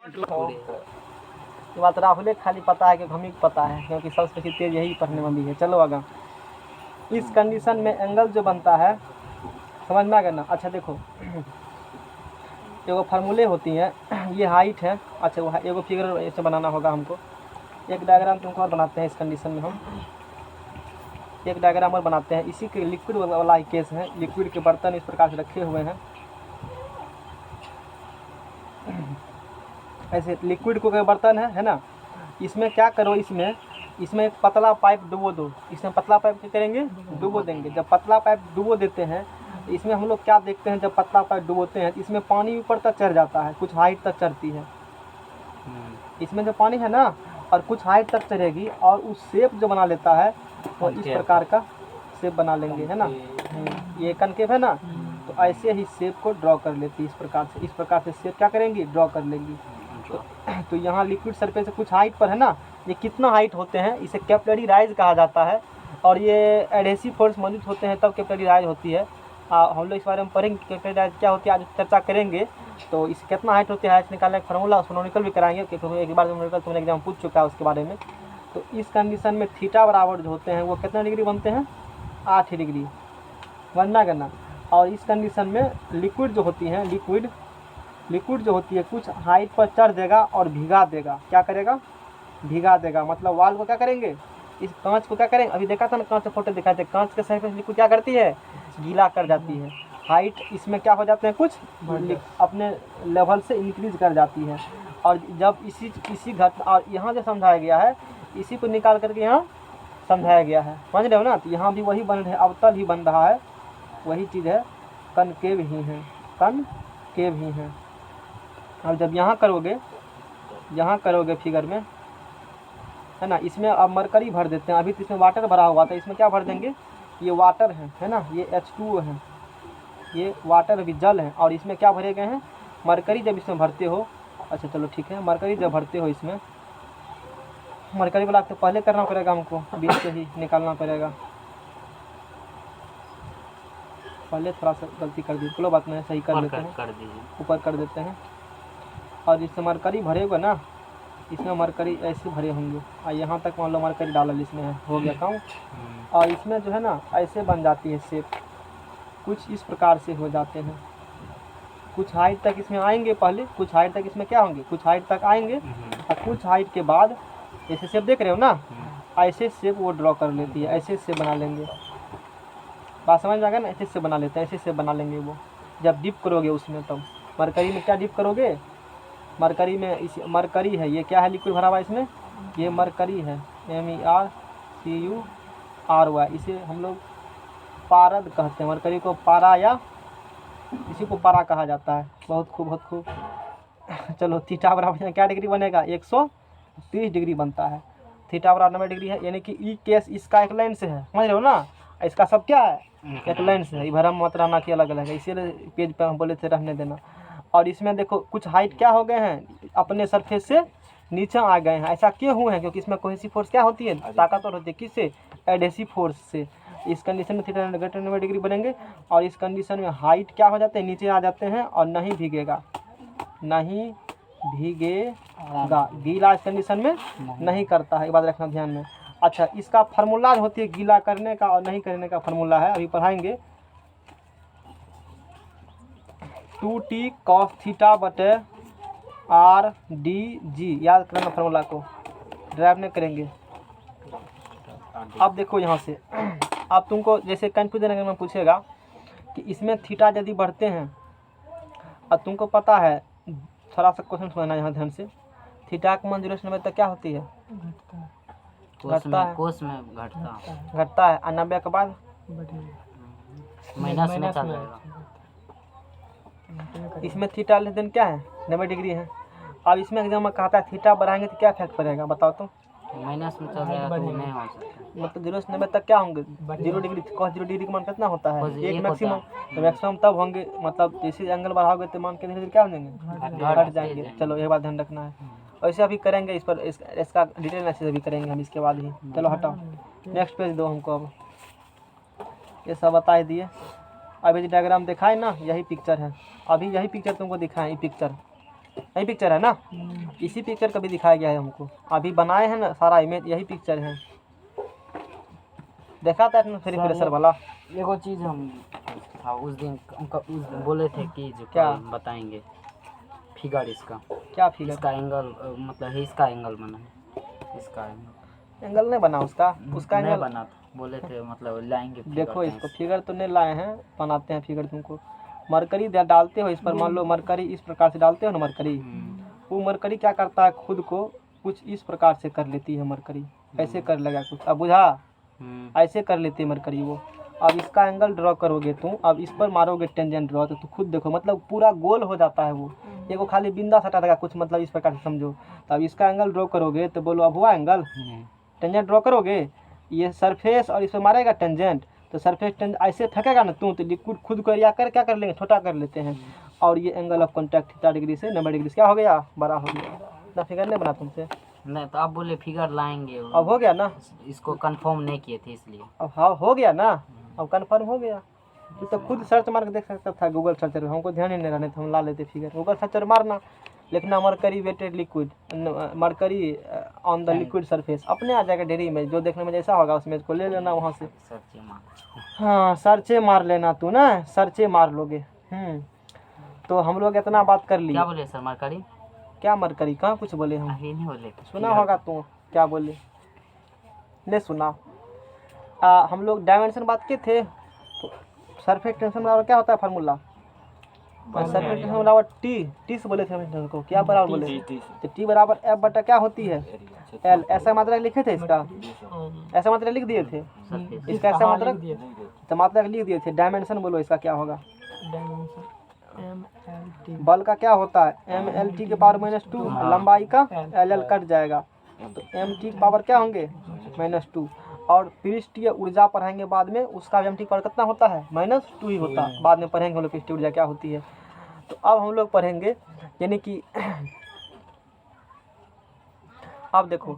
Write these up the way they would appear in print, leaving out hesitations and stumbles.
ये बात राहुल खाली पता है कि हमें पता है, क्योंकि सबसे बेसी तेज यही पढ़ने में भी है। चलो आगे। इस कंडीशन में एंगल जो बनता है, समझ में आ गया ना। अच्छा देखो, एगो फार्मूले होती हैं, ये हाइट है। अच्छा वो एगो फिगर ऐसे बनाना होगा हमको। एक डायग्राम तुमको और बनाते हैं। इस कंडीशन में हम एक डायग्राम और बनाते हैं। इसी के लिक्विड वाला ही केस है। लिक्विड के बर्तन इस प्रकार से रखे हुए हैं, ऐसे लिक्विड को के बर्तन है ना। इसमें क्या करो, इसमें एक पतला पाइप डुबो दो। इसमें पतला पाइप क्या करेंगे, डुबो देंगे। जब पतला पाइप डुबो देते हैं, इसमें हम लोग क्या देखते हैं, जब पतला पाइप डुबोते हैं इसमें पानी ऊपर तक चढ़ जाता है, कुछ हाइट तक चढ़ती है। इसमें जो पानी है ना, और कुछ हाइट तक चढ़ेगी, और उस शेप जो बना लेता है वो इस प्रकार का शेप बना लेंगे, है ना। ये कनकेव है ना, तो ऐसे ही शेप को ड्रॉ कर लेती है। इस प्रकार से शेप क्या करेंगी, ड्रॉ कर लेंगी। तो यहाँ लिक्विड सरफेस से कुछ हाइट पर है ना, ये कितना हाइट होते हैं, इसे कैपिलरी राइज कहा जाता है। और ये एडहेसिव फोर्स मौजूद होते हैं तब कैपिलरी राइज होती है। हम लोग इस बारे में पढ़ेंगे कैपिलरी राइज क्या होती है, आज चर्चा करेंगे। तो इस कितना हाइट होती है, हाइट निकालने का फार्मूला सोनोनिकल भी कराएंगे, क्योंकि एक बार सोनोनिकल तुमने एग्जाम पूछ चुका है उसके बारे में। तो इस कंडीशन में थीटा बराबर जो होते हैं वो कितना डिग्री बनते हैं, 8 डिग्री बनना करना। और इस कंडीशन में लिक्विड जो होती है, लिक्विड जो होती है कुछ हाइट पर चढ़ देगा और भिगा देगा। क्या करेगा, भिगा देगा। मतलब वाल को क्या करेंगे, इस कांच को क्या करेंगे, अभी देखा था ना कांच से फोटो दिखाए थे, कांच के सरफेस लिक्विड क्या करती है, गीला कर जाती है। हाइट इसमें क्या हो जाते हैं, कुछ अपने लेवल से इंक्रीज कर जाती है। और जब इसी घटना, और यहाँ जो समझाया गया है इसी को निकाल करके यहाँ समझाया गया है, समझ रहे हो ना। तो यहाँ भी वही बन रहे हैं, अवतल ही बन रहा है, वही चीज़ है, कनकेव ही है, कनकेव ही है। अब जब यहाँ करोगे फिगर में, है ना, इसमें अब मरकरी भर देते हैं। अभी तो इसमें वाटर भरा हुआ था, इसमें क्या भर देंगे, ये वाटर है ना, ये H2O है, ये वाटर अभी जल है। और इसमें क्या भरे गए हैं, मरकरी जब इसमें भरते हो। अच्छा चलो ठीक है, मरकरी जब भरते हो इसमें, मरकरी वाला तो पहले करना पड़ेगा हमको, बीच से ही निकालना पड़ेगा। पहले थोड़ा सा गलती कर दी, चलो बात नहीं, सही कर लेते हैं, ऊपर कर देते हैं। और इससे मरकरी भरेगा ना, इसमें मरकरी ऐसे भरे होंगे, और यहाँ तक मान लो मरकरी डाला इसमें है, हो गया काम। और इसमें जो है ना ऐसे बन जाती है शेप, कुछ इस प्रकार से हो जाते हैं। कुछ हाइट तक इसमें आएंगे, पहले कुछ हाइट तक इसमें क्या होंगे, कुछ हाइट तक आएंगे, और कुछ हाइट के बाद ऐसे शेप देख रहे हो ना, ऐसे शेप वो ड्रॉ कर लेती है, ऐसे शेप बना लेंगे। बात समझ में आ गया ना, ऐसे शेप बना लेते हैं, ऐसे शेप बना लेंगे वो। जब डिप करोगे उसमें, तब मरकरी में क्या डिप करोगे, मरकरी में इस मरकरी है, ये क्या है, लिक्विड भरा हुआ इसमें, ये मरकरी है, MERCURY। इसे हम लोग पारद कहते हैं, मरकरी को पारा, या इसी को पारा कहा जाता है। बहुत खूब, बहुत खूब। चलो थीटा बराबर क्या डिग्री बनेगा, 130 डिग्री बनता है। थीटा बराबर 90 डिग्री है, यानी कि ई केस इसका एक लाइन से है, समझ रहे हो ना। इसका सब क्या है, एक लाइन से है। भरम मत रहना कि अलग अलग है, इसीलिए पेज पे हम बोले थे रहने देना। और इसमें देखो कुछ हाइट क्या हो गए हैं, अपने सरफेस से नीचे आ गए हैं। ऐसा क्यों हुए हैं, क्योंकि इसमें कोहेसिव फोर्स क्या होती है, ताकतवर होती है, किससे, एडहेसिव फोर्स से। इस कंडीशन में थीटा 90 डिग्री बनेंगे। और इस कंडीशन में हाइट क्या हो जाते हैं, नीचे आ जाते हैं, और नहीं भीगेगा, गीला इस कंडीशन में नहीं करता है, ये बात रखना ध्यान में। अच्छा, इसका फार्मूला होती है गीला करने का और नहीं करने का फार्मूला है, अभी पढ़ाएंगे। 2t cos थीटा बटे RDG, याद करना फार्मूला को, ड्राइव नहीं करेंगे। अब देखो यहाँ से, अब तुमको जैसे कन्फ्यूजन अगर मैं पूछेगा कि इसमें थीटा यदि बढ़ते हैं, और तुमको पता है, थोड़ा सा क्वेश्चन समझना यहाँ ध्यान से, थीटा का मान 0 से 90 तक क्या होती है, घटता है, घटता है। और 90 के बाद माइनस में चल जाएगा। इसमें थीटा लेस देन क्या है, 90 डिग्री है। अब इसमें एग्जाम में कहता है थीटा बढ़ाएंगे तो क्या इफेक्ट पड़ेगा, बताओ तो। माइनस में चल जाएगा तो नहीं हो सकता। मतलब 0 से 90 तक क्या होंगे, 0 डिग्री, cos 0 डिग्री का मान कितना होता है, एक मैक्सिमम। तो मैक्सिमम तब होंगे, मतलब जैसे एंगल बढ़ाओगे तो मान के धीरे धीरे क्या हो जाएंगे, घट जाएंगे। चलो ये बात ध्यान रखना है। वैसे अभी करेंगे इस पर, इसका डिटेल एनालिसिस अभी करेंगे हम इसके बाद ही। चलो हटाओ, नेक्स्ट पेज दो हमको। अब ये सब बता ही दिए, अभी जो डायग्राम दिखाए ना, यही पिक्चर है। अभी यही पिक्चर तुमको दिखाएं, ये पिक्चर, यही पिक्चर है ना। इसी पिक्चर का भी दिखाया गया है हमको, अभी बनाए हैं ना सारा इमेज, यही पिक्चर है। देखा था आपने फ्री प्रेशर वाला? एगो चीज़ हम था उस दिन बोले थे कि जो क्या? बताएंगे फिगर इसका, क्या फिगर? इसका एंगल मतलब इसका एंगल बना है, इसका एंगल नहीं बना उसका नहीं एंगल बना था, बोले थे मतलब लाएंगे figure देखो कहीं इसको से। फिगर तो नहीं लाए हैं, बनाते हैं फिगर तुमको। मरकरी डालते हो इस पर, मान लो मरकरी इस प्रकार से डालते हो ना मरकरी, वो मरकरी क्या करता है खुद को कुछ इस प्रकार से कर लेती है मरकरी, ऐसे कर लगा कुछ, अब बुझा, ऐसे कर लेती है मरकरी वो। अब इसका एंगल ड्रॉ करोगे तुम, अब इस पर मारोगे टेंजेंट ड्रॉ, तो खुद देखो मतलब पूरा गोल हो जाता है वो, देखो खाली बिंदा सटा देगा कुछ, मतलब इस प्रकार से समझो। तो अब इसका एंगल ड्रॉ करोगे तो बोलो अब हुआ एंगल, टेंजेंट ड्रॉ करोगे, ये सरफेस और इस पर मारेगा टेंजेंट, तो सरफेस टेंजेंट ऐसे फेंकेगा ना तुम, तो लिक्विड खुद को एरिया कर क्या कर लेंगे, छोटा कर लेते हैं, और ये एंगल ऑफ कॉन्टैक्ट 30 डिग्री से 90 डिग्री से क्या हो गया, बड़ा हो गया। इतना फिगर नहीं बना तुमसे? नहीं तो आप बोले फिगर लाएंगे, अब हो गया ना, इसको कंफर्म नहीं किए थे इसलिए। अब हाँ हो गया ना, अब कन्फर्म हो गया। तो खुद सर्च मार के देख सकता था गूगल सर्चर, हमको ध्यान ही नहीं रहने तो हम ला लेते फिगर, गूगल सर्चर मारना, लिखना mercury weighted liquid, mercury on the liquid surface, अपने आ जाएगा डेरी इमेज, जो देखने में जैसा होगा उस इमेज को ले लेना वहाँ से। सर्च मार, हाँ सर्चे मार लेना तू ना, सर्चे मार लोगे। तो हम लोग इतना बात कर लिए। क्या बोले सर मरकरी? क्या मरकरी, कहाँ कुछ बोले हम? अभी नहीं बोले, सुना होगा तू क्या बोले, नहीं सुना? हम लोग डायमेंशन बात किए थे, तो सरफेस टेंशन बराबर क्या होता है फार्मूला, सरफेस टेंशन बराबर टी से बोले थे हम को, क्या बराबर बोले, तो टी बराबर एफ बटा क्या होती है, एल। ऐसा मात्रा लिखे थे इसका, ऐसा मात्रा लिख दिए थे इसका, ऐसा मात्रा तो मात्रा लिख दिए थे। डायमेंशन बोलो इसका क्या होगा, बल का क्या होता है एम एल टी के पावर -2, लंबाई का एल एल कट जाएगा, तो एम टी पावर क्या होंगे -2, और पृष्ठीय ऊर्जा पढ़ाएंगे बाद में, उसका एम टी पावर कितना होता है -2 ही होता है, बाद में पढ़ेंगे हम लोग पृष्ठीय ऊर्जा क्या होती है। तो अब हम लोग पढ़ेंगे, यानी कि अब देखो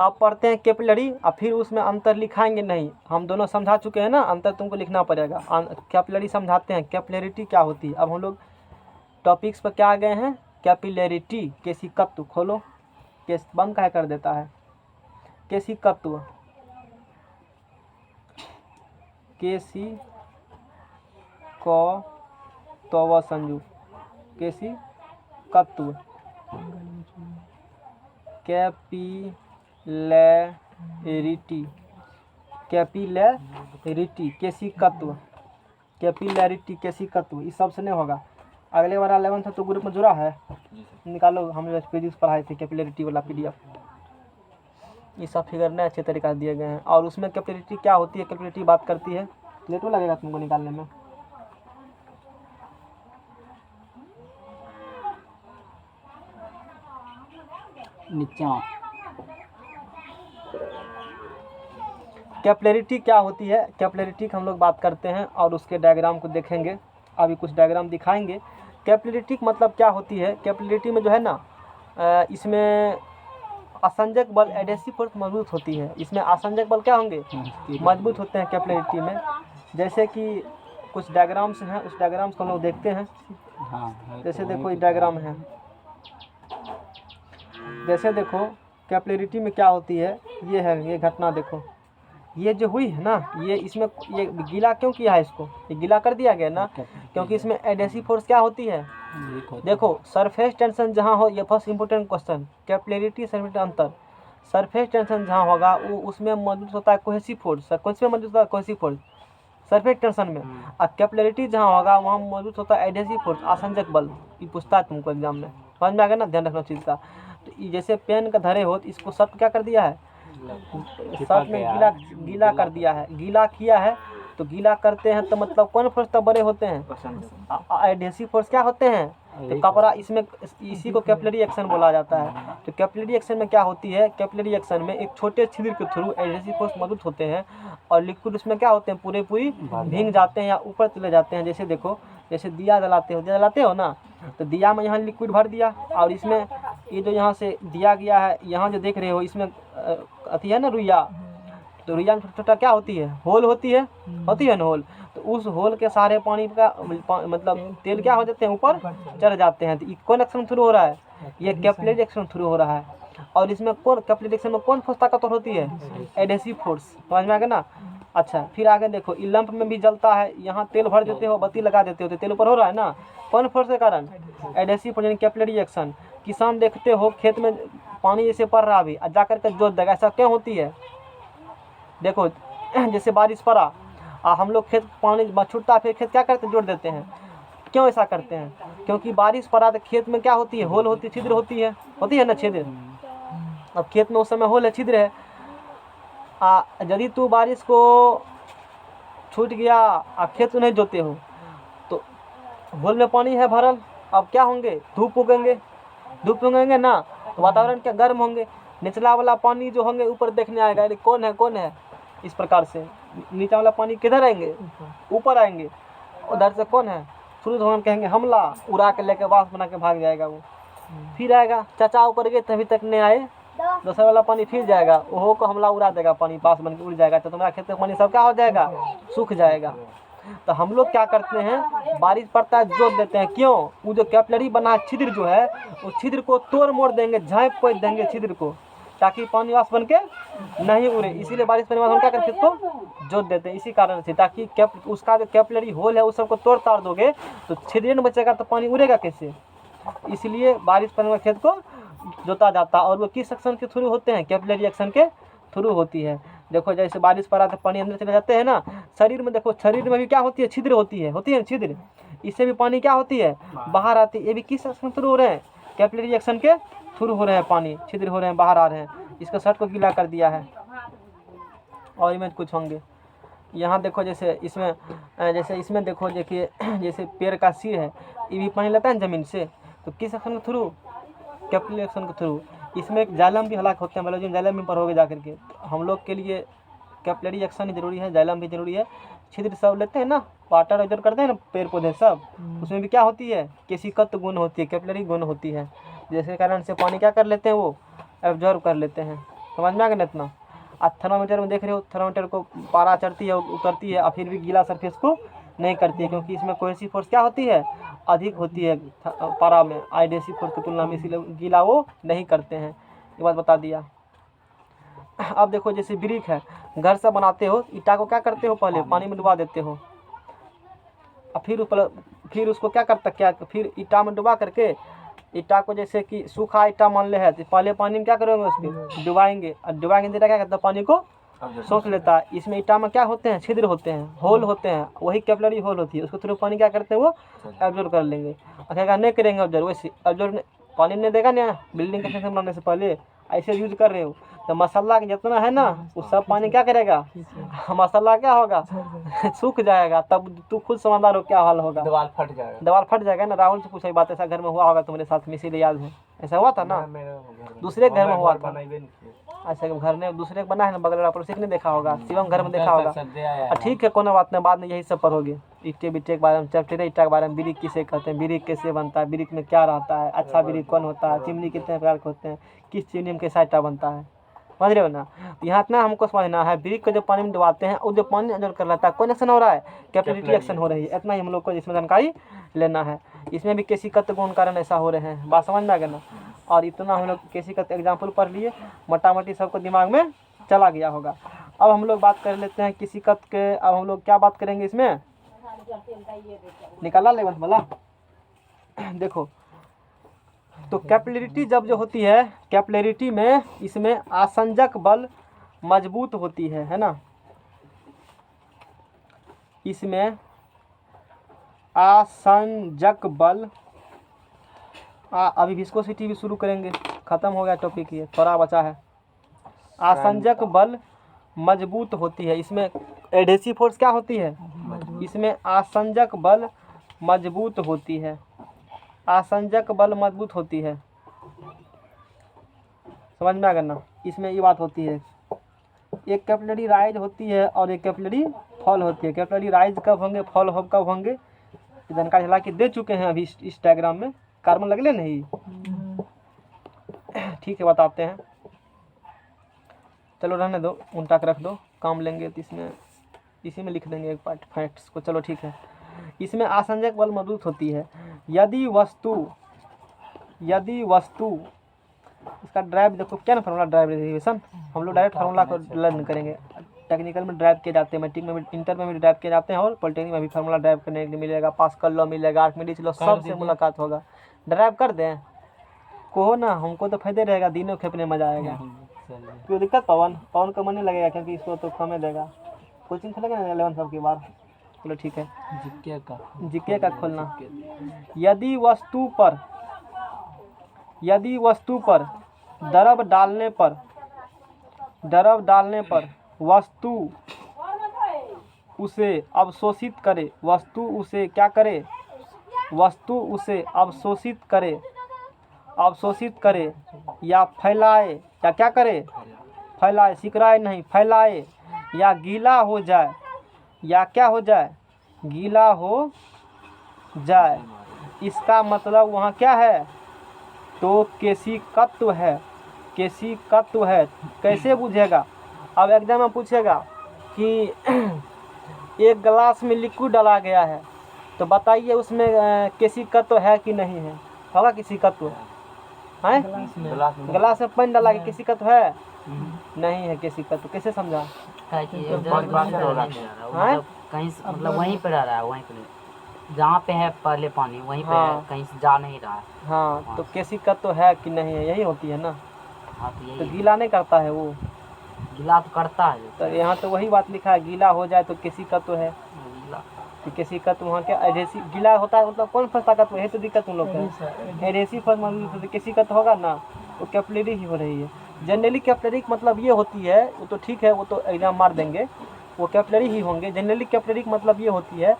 आप पढ़ते हैं कैपिलरी, और फिर उसमें अंतर लिखाएंगे नहीं, हम दोनों समझा चुके हैं ना, अंतर तुमको लिखना पड़ेगा। कैपिलरी समझाते हैं, कैपिलरिटी क्या होती है। अब हम लोग टॉपिक्स पर क्या आ गए हैं, कैपिलरिटी, केशिकत्व, खोलो, केस बंद काहे कर देता है, केशिकत्व, केसी क तव संजू, केशिकत्व, कैपिलैरिटी, कैपिलैरिटी, केशिकत्व, कैपिलैरिटी, केशिकत्व, इस सब से नहीं होगा। अगले बार 11th है तो ग्रुप में जुड़ा है, निकालो, हम लोग फिजिक्स पढ़ाए थे कैपिलैरिटी वाला PDF, ये सब फिगर नए अच्छे तरीका से दिए गए हैं। और उसमें कैपिलैरिटी क्या होती है, कैपिलैरिटी बात करती है, लेट तो लगेगा तुमको निकालने में। नीचा कैपिलैरिटी क्या होती है, कैपिलैरिटी की हम लोग बात करते हैं और उसके डायग्राम को देखेंगे, अभी कुछ डायग्राम दिखाएंगे। कैपिलैरिटी का मतलब क्या होती है, कैपिलैरिटी में जो है ना, इसमें असंजक बल, एडेसिव फोर्स मजबूत होती है, इसमें असंजक बल क्या होंगे, मजबूत होते हैं कैपिलैरिटी में। जैसे कि कुछ डायग्राम्स हैं, उस डायग्राम्स को हम लोग देखते हैं। जैसे देखो ये डायग्राम है, जैसे देखो कैपिलैरिटी में क्या होती है, ये है, ये घटना देखो, ये जो हुई है ना, ये इसमें ये गीला क्यों किया है, इसको ये गीला कर दिया गया ना, क्योंकि इसमें एडेसिव फोर्स क्या होती है, देखो सरफेस टेंशन जहाँ हो, ये first important question, capillarity surface अंतर, सरफेस टेंशन जहाँ होगा वो उसमें मौजूद होता है कोहेसिव फोर्स, कौन सी में मौजूद होता है कोहेसिव फोर्स, सरफेस टेंशन में। और कैपिलैरिटी जहाँ होगा वहाँ मौजूद होता है एडेसिव फोर्स, आसंजक बल। ये पूछता है तुमको एग्जाम में, समझ में आ गया ना, ध्यान रखना चीज़ का। तो ये जैसे पेन का धरे हो तो इसको सर्फ क्या कर दिया है, सर्फ में गीला कर दिया है, गीला किया है, तो गीला करते हैं तो मतलब कौन फोर्स तब बड़े होते हैं, एडेसिव फोर्स क्या होते हैं, तो कपड़ा, इसमें इसी को कैपिलरी एक्शन बोला जाता है। तो कैपिलरी एक्शन में क्या होती है, कैपिलरी एक्शन में एक छोटे छिद्र के थ्रू एडेसिव फोर्स मौजूद होते हैं, और लिक्विड उसमें क्या होते हैं, पूरी भींग जाते हैं या ऊपर चले जाते हैं। जैसे देखो, जैसे दिया जलाते हो ना, तो दिया में यहाँ लिक्विड भर दिया, और इसमें ये जो यहाँ से दिया गया है, यहाँ जो देख रहे हो इसमें अथी है ना रुइया, तो रुइया में छोटा क्या होती है, होल होती है ना होल, तो उस होल के सारे पानी का मतलब तेल क्या हो जाते हैं, ऊपर चढ़ जाते हैं। तो कौन एक्शन थ्रू हो रहा है, ये कैपिलरी रिएक्शन थ्रू हो रहा है। और इसमें कौन कैपिलरी रिएक्शन में कौन फोर्स ताकतवर होती है? Adhesive force. समझ में आ गया ना? अच्छा, फिर आगे देखो, ये लंप में भी जलता है, यहाँ तेल भर देते हो, बत्ती लगा देते हो तो तेल ऊपर हो रहा है ना, कौन फोर्स के कारण? एडहेसिव फोर्स यानी कैपिलरी रिएक्शन। किसान देखते हो खेत में पानी जैसे पड़ रहा अभी, जा करके जोत देगा, ऐसा क्यों होती है? देखो जैसे बारिश पड़ा हम लोग खेत पानी छूटता है, फिर खेत क्या करते हैं? जोड़ देते हैं। क्यों ऐसा करते हैं? क्योंकि बारिश पड़ा तो खेत में क्या होती है? होल होती है, छिद्र होती है ना, छिद्र। अब खेत में उस समय होल है, छिद्र है। यदि तू बारिश को छूट गया खेत में नहीं जोते हो तो होल में पानी है भरल, अब क्या होंगे? धूप उगेंगे ना, तो वातावरण क्या गर्म होंगे, निचला वाला पानी जो होंगे ऊपर देखने आएगा, अरे कौन है। इस प्रकार से नीचा वाला पानी किधर आएंगे? ऊपर आएंगे। उधर से कौन है? सूर्य भगवान कहेंगे हमला, उड़ा के लेके वास बना के भाग जाएगा वो। फिर आएगा, चाचा ऊपर गए तभी तक नहीं आए, दूसरा वाला पानी फिर जाएगा, वो को हमला उड़ा देगा, पानी पास बन के उड़ जाएगा, तो तुम्हारा खेत का पानी सब क्या हो जाएगा? सूख जाएगा। तो हम लोग क्या करते हैं? बारिश पड़ता है जोत देते हैं। क्यों? वो जो कैपिलरी बना है छिद्र जो है, उस छिद्र को तोड़ मोड़ देंगे, झाँप पोत देंगे छिद्र को, ताकि पानी वास बन के नहीं उड़े। इसीलिए बारिश पड़ने के बाद हम क्या करते हैं? इसको जोत देते हैं, इसी कारण से, ताकि उसका जो कैपिलरी होल है उस सबको तोड़ ताड़ दोगे तो छिद्र न बचेगा तो पानी उड़ेगा कैसे? इसलिए बारिश पड़ने के खेत को जोता जाता है। और वो किस एक्शन के थ्रू होते हैं? कैपिलरी एक्शन के थ्रू होती है। देखो जैसे बारिश पड़ा तो पानी अंदर चले जाते हैं ना, शरीर में देखो, शरीर में भी क्या होती है? छिद्र होती है छिद्र, इससे भी पानी क्या होती है? बाहर आती है। ये भी किस एक्शन थ्रू हो रहे हैं? कैपिलरी एक्शन के थ्रू हो रहे हैं, पानी छिद्र हो रहे हैं, बाहर आ रहे हैं। इसका शर्ट को गीला कर दिया है और इमेज कुछ होंगे। यहाँ देखो जैसे इसमें देखो, देखिए जैसे पेड़ का सिर है, ये भी पानी लेता है ज़मीन से, तो किस एक्शन के थ्रू? कैपिलरी एक्शन के थ्रू। इसमें एक जाइलम भी हलाक होते हैं, बायोलॉजी में जाइलम भी पढ़ोगे जा करके। हम लोग के लिए कैपिलरी एक्शन जरूरी है, जाइलम भी जरूरी है। छिद्र सब लेते हैं ना, वाटर इधर करते हैं ना पेड़ पौधे सब, उसमें भी क्या होती है? केशिकत्व गुण होती है, कैपिलरी गुण होती है, जिसके कारण से पानी क्या कर लेते हैं? वो एब्जॉर्व कर लेते हैं। समझ में आ गया ना इतना? आज थर्मामीटर में देख रहे हो, थर्मामीटर को पारा चढ़ती है उतरती है, और फिर भी गीला सरफेस को नहीं करती है, क्योंकि इसमें कोहेसिव फोर्स क्या होती है? अधिक होती है पारा में, एडहेसिव फोर्स की तुलना में, इसीलिए गीला वो नहीं करते हैं। ये बात बता दिया। अब देखो जैसे ब्रिक है, घर से बनाते हो, ईटा को क्या करते हो? पहले पानी में डुबा देते हो, और फिर उसको क्या फिर ईटा में डुबा करके, ईटा को जैसे कि सूखा ईटा मान ले है, तो पहले पानी में क्या करोगे? उसको डुबाएंगे, और डुबाएंगे तो क्या करता है? पानी को सोख लेता है। इसमें ईटा में क्या होते हैं? छिद्र होते हैं, होल होते हैं, वही कैपिलरी होल होती है, उसको थ्रू पानी क्या करते हैं? वो एब्जॉर्व कर लेंगे। अगर नहीं करेंगे ऑब्जर्व, वैसे ऑब्जर्व पानी नहीं देगा ना, बिल्डिंग का सेक्शन बनाने से पहले ऐसे यूज कर रहे हो, तो मसाला जितना है ना वो सब पानी क्या करेगा? मसाला क्या होगा? सूख जाएगा। तब तू खुद समझदार हो क्या हाल होगा? दीवार फट जाएगा ना। राहुल से पूछा बात, ऐसा घर में हुआ होगा तुम्हारे साथ में, इसीलिए याद है। ऐसा हुआ था ना? दूसरे घर में हुआ था। अच्छा, घर में दूसरे का बना है ना, बगल वाला पड़ोसी ने देखा होगा, शिवम घर में देखा होगा। ठीक है, कोनो बात नहीं, बाद में यही सब पढ़ोगे, ईटे बिट्टे के बारे में, चपटेरे ईटा के बारे में, ब्रिक किसे कहते हैं, ब्रिक कैसे बनता है, ब्रिक में क्या रहता है, अच्छा ब्रिक कौन होता है, चिमनी कितने प्रकार के होते हैं, किस चिमनी में कैसा ईटा बनता है, समझ रहे हो ना? यहाँ इतना हमको समझना है, ब्रिक को जब पानी में डुबाते हैं और जो पानी अंदर कर लेता है, कौन एक्शन हो रहा है? कैपिलरी एक्शन हो रही है। इतना ही हम लोग को इसमें जानकारी लेना है। इसमें भी केशिकत्व गुण कारण ऐसा हो रहे हैं, बात समझ में आ गया ना? और इतना हम लोग केशिकत्व एग्जाम्पल पढ़ लिए, मोटा मोटी सबको दिमाग में चला गया होगा। अब हम लोग बात कर लेते हैं केशिकत्व के। अब हम लोग क्या बात करेंगे इसमें? निकाला ले बोला। देखो, तो कैपिलरिटी जब जो होती है, कैपिलरिटी में इसमें आसंजक बल मजबूत होती है ना? इसमें आसंजक बल, अभी विस्कोसिटी भी शुरू करेंगे, खत्म हो गया टॉपिक, ये थोड़ा बचा है। आसंजक बल मजबूत होती है। इसमें एडहेसिव फोर्स क्या होती है? इसमें आसंजक बल मजबूत होती है, आसंजक बल मजबूत होती है। समझ में आ गया ना? इसमें ये बात होती है, एक कैपिलरी राइज होती है और एक कैपिलरी फॉल होती है। कैपिलरी राइज कब होंगे, फॉल कब होंगे, जानकारी हालांकि दे चुके हैं अभी इस डायग्राम में। कार्बन लगले नहीं? ठीक है, बताते हैं। चलो रहने दो, उल्टा के रख दो, काम लेंगे तो इसमें इसी में लिख देंगे एक पार्ट फैक्ट्स को। चलो ठीक है। इसमें आसंजक बल मजबूत होती है। यदि वस्तु यदि वस्तु, इसका ड्राइव देखो क्या ना फार्मूला, ड्राइव डेरिवेशन हम लोग डायरेक्ट फार्मूला को लर्न करेंगे। टेक्निकल में ड्राइव किए जाते हैं, मैट्रिक में भी, इंटर में भी ड्राइव किए जाते हैं, और पॉलिटेक्निक में भी फार्मूला ड्राइव करने के लिए मिलेगा। पास्कल लॉ मिलेगा, आर्किमिडीज लॉ, सबसे मुलाकात होगा। ड्राइव कर दें कहो ना, हमको तो फायदे रहेगा, दिनों खेपने मजा आएगा। कोई दिक्कत पवन का मन नहीं लगेगा, क्योंकि इसको तो कमे देगा। कोचिंग खोलेगा ना 11 साल के बाद। चलो ठीक है, जीके का खोलना। यदि वस्तु पर द्रव डालने पर वस्तु उसे अवशोषित करे, वस्तु उसे क्या करे, वस्तु उसे अवशोषित करे या फैलाए, या क्या करे, फैलाए, सिकराए नहीं, फैलाए, या गीला हो जाए, या क्या हो जाए, गीला हो जाए, इसका मतलब वहाँ क्या है, तो केशिकत्व है। केशिकत्व है। कैसे बुझेगा? अब एग्जाम में पूछेगा कि एक गिलास में लिक्विड डाला गया है, तो बताइए उसमें केशिकत्व है कि नहीं है? होगा केशिकत्व है? गिलास में पानी डाला गया, केशिकत्व है? नहीं है केशिकत्व। कैसे समझा? कहीं मतलब वहीं पे रह रहा है, वहीं पे जहाँ पे है पहले पानी वहीं पे है, कहीं से जा नहीं रहा है। हाँ, तो केशिकत्व है कि नहीं है, यही होती है ना। हाँ, तो तो गीला नहीं करता है वो, गीला तो करता है। तो यहाँ तो वही बात लिखा है, गीला हो जाए तो केशिकत्व है। तो केशिकत्व वहाँ क्या एडहेसिव, गीला होता है मतलब कौन फंसता तत्व है, तो दिक्कत उन लोग का। एडहेसिव फंस केशिकत्व होगा ना, वो कैपिलरी ही हो रही है। जनरली कैपिलरी मतलब ये होती है, वो तो ठीक है, वो तो एग्जाम मार देंगे, वो कैपिलरी ही होंगे। जनरली कैपिलरी मतलब ये होती है,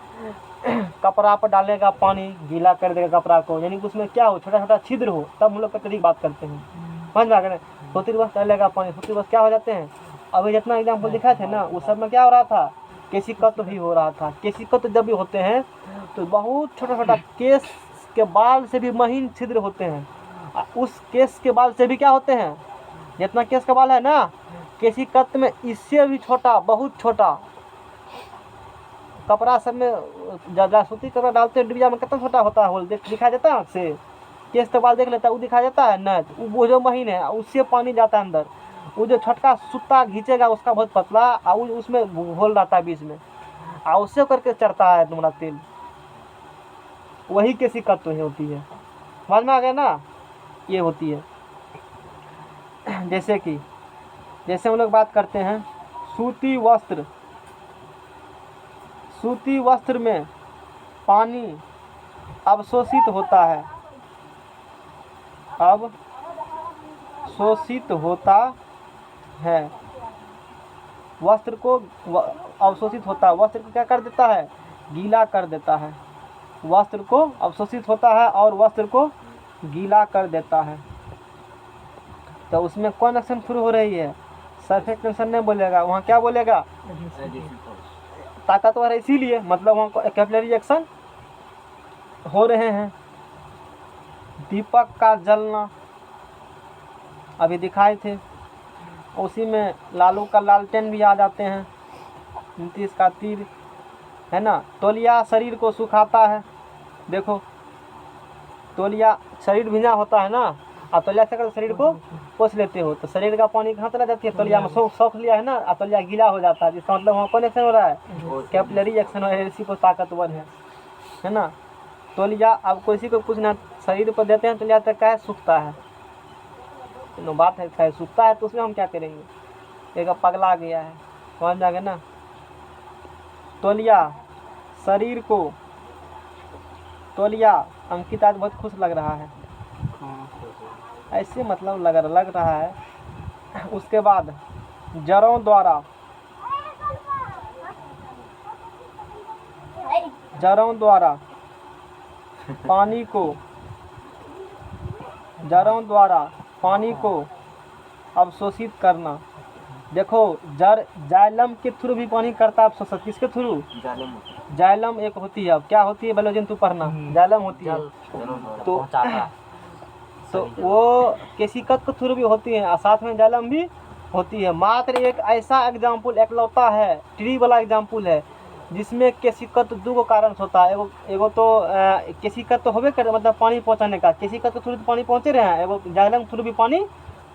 कपड़ा पर डालेगा पानी, गीला कर देगा कपड़ा को, यानी कि उसमें क्या हो, छोटा छोटा छिद्र हो, तब हम लोग कैपिलरी की बात करते हैं। समझ में आ गया? सूती बस डालेगा पानी, सूती बस क्या हो जाते हैं। अभी जितना एग्जाम्पल दिखाए थे ना, उस सब में क्या हो रहा था, केशिकत्व ही हो रहा था। केशिकत्व जब भी होते हैं तो बहुत छोटा छोटा केस के बाल से भी महीन छिद्र होते हैं। उस केस के बाल से भी क्या होते हैं, जितना केस का बाल है ना, केशिकत्व में इससे भी छोटा, बहुत छोटा। कपड़ा सब में ज़्यादा सूती कपड़ा डालते हैं, डिबिया में कितना छोटा होता है होल, दिखाई देता है आँख से। केस तो बाल देख लेता है, वो दिखाई देता है ना, वो जो महीन है उससे पानी जाता है अंदर। वो जो छोटका सूता खींचेगा उसका बहुत पतला, और उसमें होल रहता है बीच में, और उससे करके चढ़ता है तुम्हारा तेल, वही केशिकत्व ही होती है। समझ में आ गया ना? ये होती है। जैसे हम लोग बात करते हैं सूती वस्त्र में पानी अवशोषित होता है, अवशोषित होता है, वस्त्र को अवशोषित होता है, वस्त्र को क्या कर देता है, गीला कर देता है। वस्त्र को अवशोषित होता है और वस्त्र को गीला कर देता है। तो उसमें कौन एक्शन शुरू हो रही है, सरफेस टेंशन नहीं बोलेगा, वहाँ क्या बोलेगा, ताकतवर है, इसीलिए मतलब वहाँ कैपिलरी एक्शन हो रहे हैं। दीपक का जलना अभी दिखाए थे, उसी में लालू का लालटेन भी आ जाते हैं, नीतीश का तीर है ना। तौलिया शरीर को सुखाता है, देखो तौलिया शरीर भींजा होता है ना, और तौलिया से अगर शरीर को पोंछ लेते हो तो शरीर का पानी कहाँ चला जाती है, तौलिया में सोख लिया है ना, और तौलिया गीला हो जाता है, जिसका मतलब वहाँ कौन एक्शन हो रहा है, कैपिलरी एक्शन हो रहा है, इसी को ताकतवर है ना। तौलिया अब किसी को पूछना, शरीर पर देते हैं तौलिया तक क्या है, सूखता है, तो बात है सूखता है, तो उसमें हम क्या करेंगे, एक पगला गया है, समझ जाएंगे ना। तौलिया शरीर को, तौलिया अंकित आज बहुत खुश लग रहा है, ऐसे मतलब लग रहा है। उसके बाद जड़ों द्वारा पानी को अवशोषित करना। देखो जाइलम के थ्रू भी पानी करता है अवशोषित, किसके थ्रू, जाइलम एक होती है, अब क्या होती है बायोलॉजी तू पढ़ना, जाइलम होती है, तो वो केशिकत्व थ्रू भी होती है, और साथ में जाइलम भी होती है। मात्र एक ऐसा एग्जाम्पल एकलौता है, ट्री वाला एग्जाम्पल है, जिसमें केशिकत दो गो कारण से होता है। एगो एगो तो केशिकत तो होबे करे, मतलब पानी पहुँचाने का, केशिकत तो थ्रू तो पानी पहुँचे रहे हैं, एगो जाइलम थ्रू भी पानी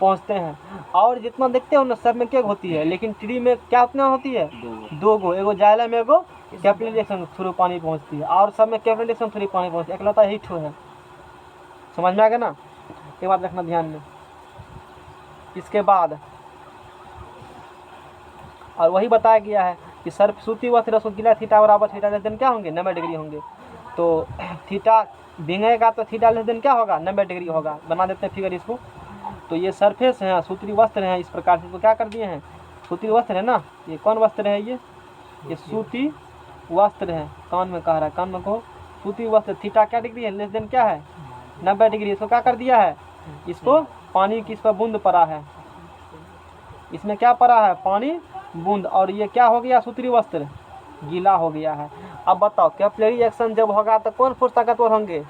पहुँचते हैं। और जितना देखते हो ना सब में क्या होती है, लेकिन ट्री में क्या उतना होती है, दो गो, एगो जाइलम एगो कैपिलरी रिएक्शन थ्रू पानी पहुँचती है, और सब में कैपिलरी रिएक्शन थ्रू पानी पहुँचती है, एकलौता यही ठो है। समझ में आ गया ना, ये बात रखना ध्यान में। इसके बाद और वही बताया गया है कि सर्फ सूती व रसोगीला थीटा बराबर थीटा लेस देन क्या होंगे, 90 डिग्री होंगे। तो थीटा भींगेगा तो थीटा लेस देन क्या होगा, 90 डिग्री होगा। बना देते हैं फिगर इसको। तो ये सरफेस है, सूत्री वस्त्र हैं, इस प्रकार से इसको क्या कर दिए हैं, सूती वस्त्र है ना। ये कौन वस्त्र है, ये सूती वस्त्र है। कान में कह रहा है, कान में कहो, सूती वस्त्र। थीटा क्या डिग्री है, लेस देन क्या है, 90 डिग्री। इसको क्या कर दिया है, इसको पानी की इस पर बूंद पड़ा है, इसमें क्या पड़ा है, पानी बूंद, और ये क्या हो गया, सूत्री वस्त्र गीला हो गया है। अब बताओ कैपिलरी एक्शन जब होगा तो कौन फोर्स ताकतवर होंगे,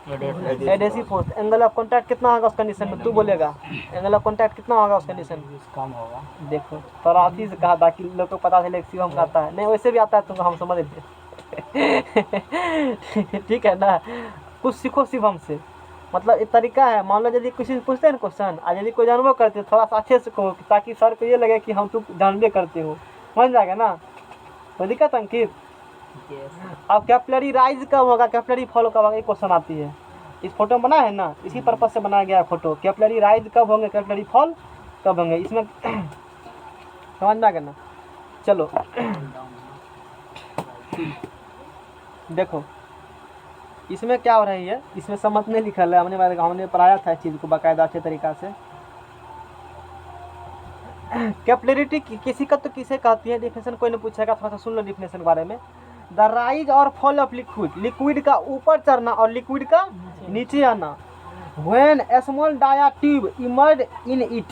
adhesive force. Angle of contact कितना होगा उस कंडीशन में, तू बोलेगा एंगल ऑफ कांटेक्ट कितना होगा उस कंडीशन में, कम होगा। देखो थोड़ा अथी से कहा ताकि लोग को पता चले शिवम का आता है, नहीं वैसे भी आता है तुमको, हम समझ लेते। ठीक है ना, कुछ सीखो शिवम से। मतलब एक तरीका है, मान लो यदि किसी से पूछते हैं ना क्वेश्चन, आज यदि कोई जानबो करते थोड़ा सा अच्छे से कहो, ताकि सर को ये लगे कि हम तुम जानबे करते हो, समझ जाएगा ना। कोई दिक्कत अंकित। अब कैपिलरी राइज कब होगा, कैपिलरी फॉल कब होगा, एक क्वेश्चन आती है। इस फोटो में बना है ना, इसी पर्पज से बनाया गया है फोटो। कैपिलरी राइज कब होंगे, कैपिलरी फॉल कब होंगे, इसमें समझ में आ गया ना। चलो देखो इसमें क्या हो रही है, इसमें समझ नहीं लिखल है, हमने पढ़ाया था इस चीज़ को बाकायदा अच्छे तरीका से। कैपिलरिटी किसी का तो किसे कहती है, डिफिनेशन कोई नहीं पूछेगा, थोड़ा सा सुन लो डिफिनेशन के बारे में। द राइज और फॉल ऑफ लिक्विड, लिक्विड का ऊपर चढ़ना और लिक्विड का नीचे आना। When a small dia tube emerge in it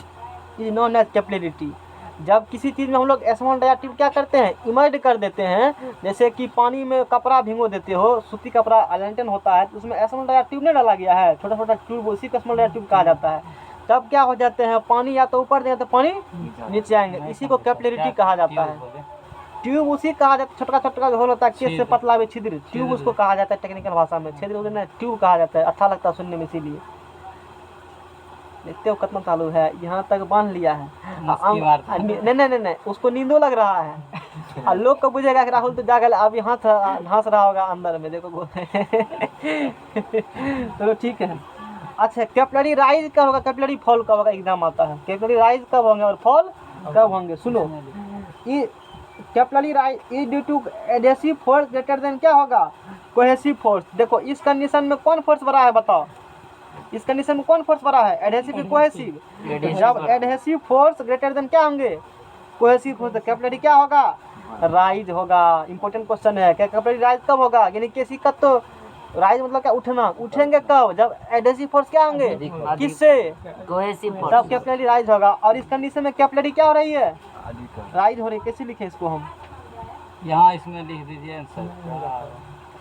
is known as capillarity. जब किसी चीज़ में हम लोग स्मॉल डाया ट्यूब क्या करते हैं, इमर्ज कर देते हैं, जैसे कि पानी में कपड़ा भिगो देते हो, सूती कपड़ा अलेंटन होता है, तो उसमें स्मॉल डाया ट्यूब नहीं डाला गया है, छोटा छोटा ट्यूब, उसी को स्मॉल डाया ट्यूब कहा जाता है। तब क्या हो जाते हैं, पानी या तो ऊपर जाए तो पानी नीचे आएंगे, इसी को कैपिलरिटी कहा जाता है। ट्यूब उसी कहा जाता है, छोटा छोटा होल होता है, केस से पतला भी छिद्र, ट्यूब उसको कहा जाता है टेक्निकल भाषा में, छिद्र उधर ट्यूब कहा जाता है, अच्छा लगता है सुनने में, इसीलिए। देखते हो कितना चालू है, यहाँ तक बांध लिया है। नहीं, उसको नींदो लग रहा है। और लोग को बुझेगा कि राहुल तो जागल, अभी हंस रहा होगा अंदर में, देखो। चलो ठीक है। अच्छा कैपिलरी राइज कब होगा, कैपिलरी फॉल कब होगा, एग्जाम आता है, कैपिलरी राइज कब होंगे और फॉल कब होंगे। सुनो, ये capillary rise is due to adhesive force greater than क्या होगा, कोहेसिव फोर्स। देखो इस कंडीशन में कौन फोर्स बड़ा है, बताओ इस कंडीशन में कौन फोर्स बड़ा है, एडहेसिव की कोहेसिव। जब एडहेसिव फोर्स ग्रेटर देन क्या होंगे, कोहेसिव फोर्स, कैपिलरी क्या होगा, राइज होगा। इंपॉर्टेंट क्वेश्चन है, क्या कैपिलरी राइज कब होगा, यानी किसी का तो राइज मतलब क्या, उठना, उठेंगे कब, जब एडहेसिव फोर्स क्या होंगे, किससे, कोहेसिव फोर्स, तब कैपिलरी राइज होगा। और इस कंडीशन में कैपिलरी क्या हो रही है, राइज हो रही है। कैसे लिखे इसको हम, यहाँ इसमें लिख दीजिए सर,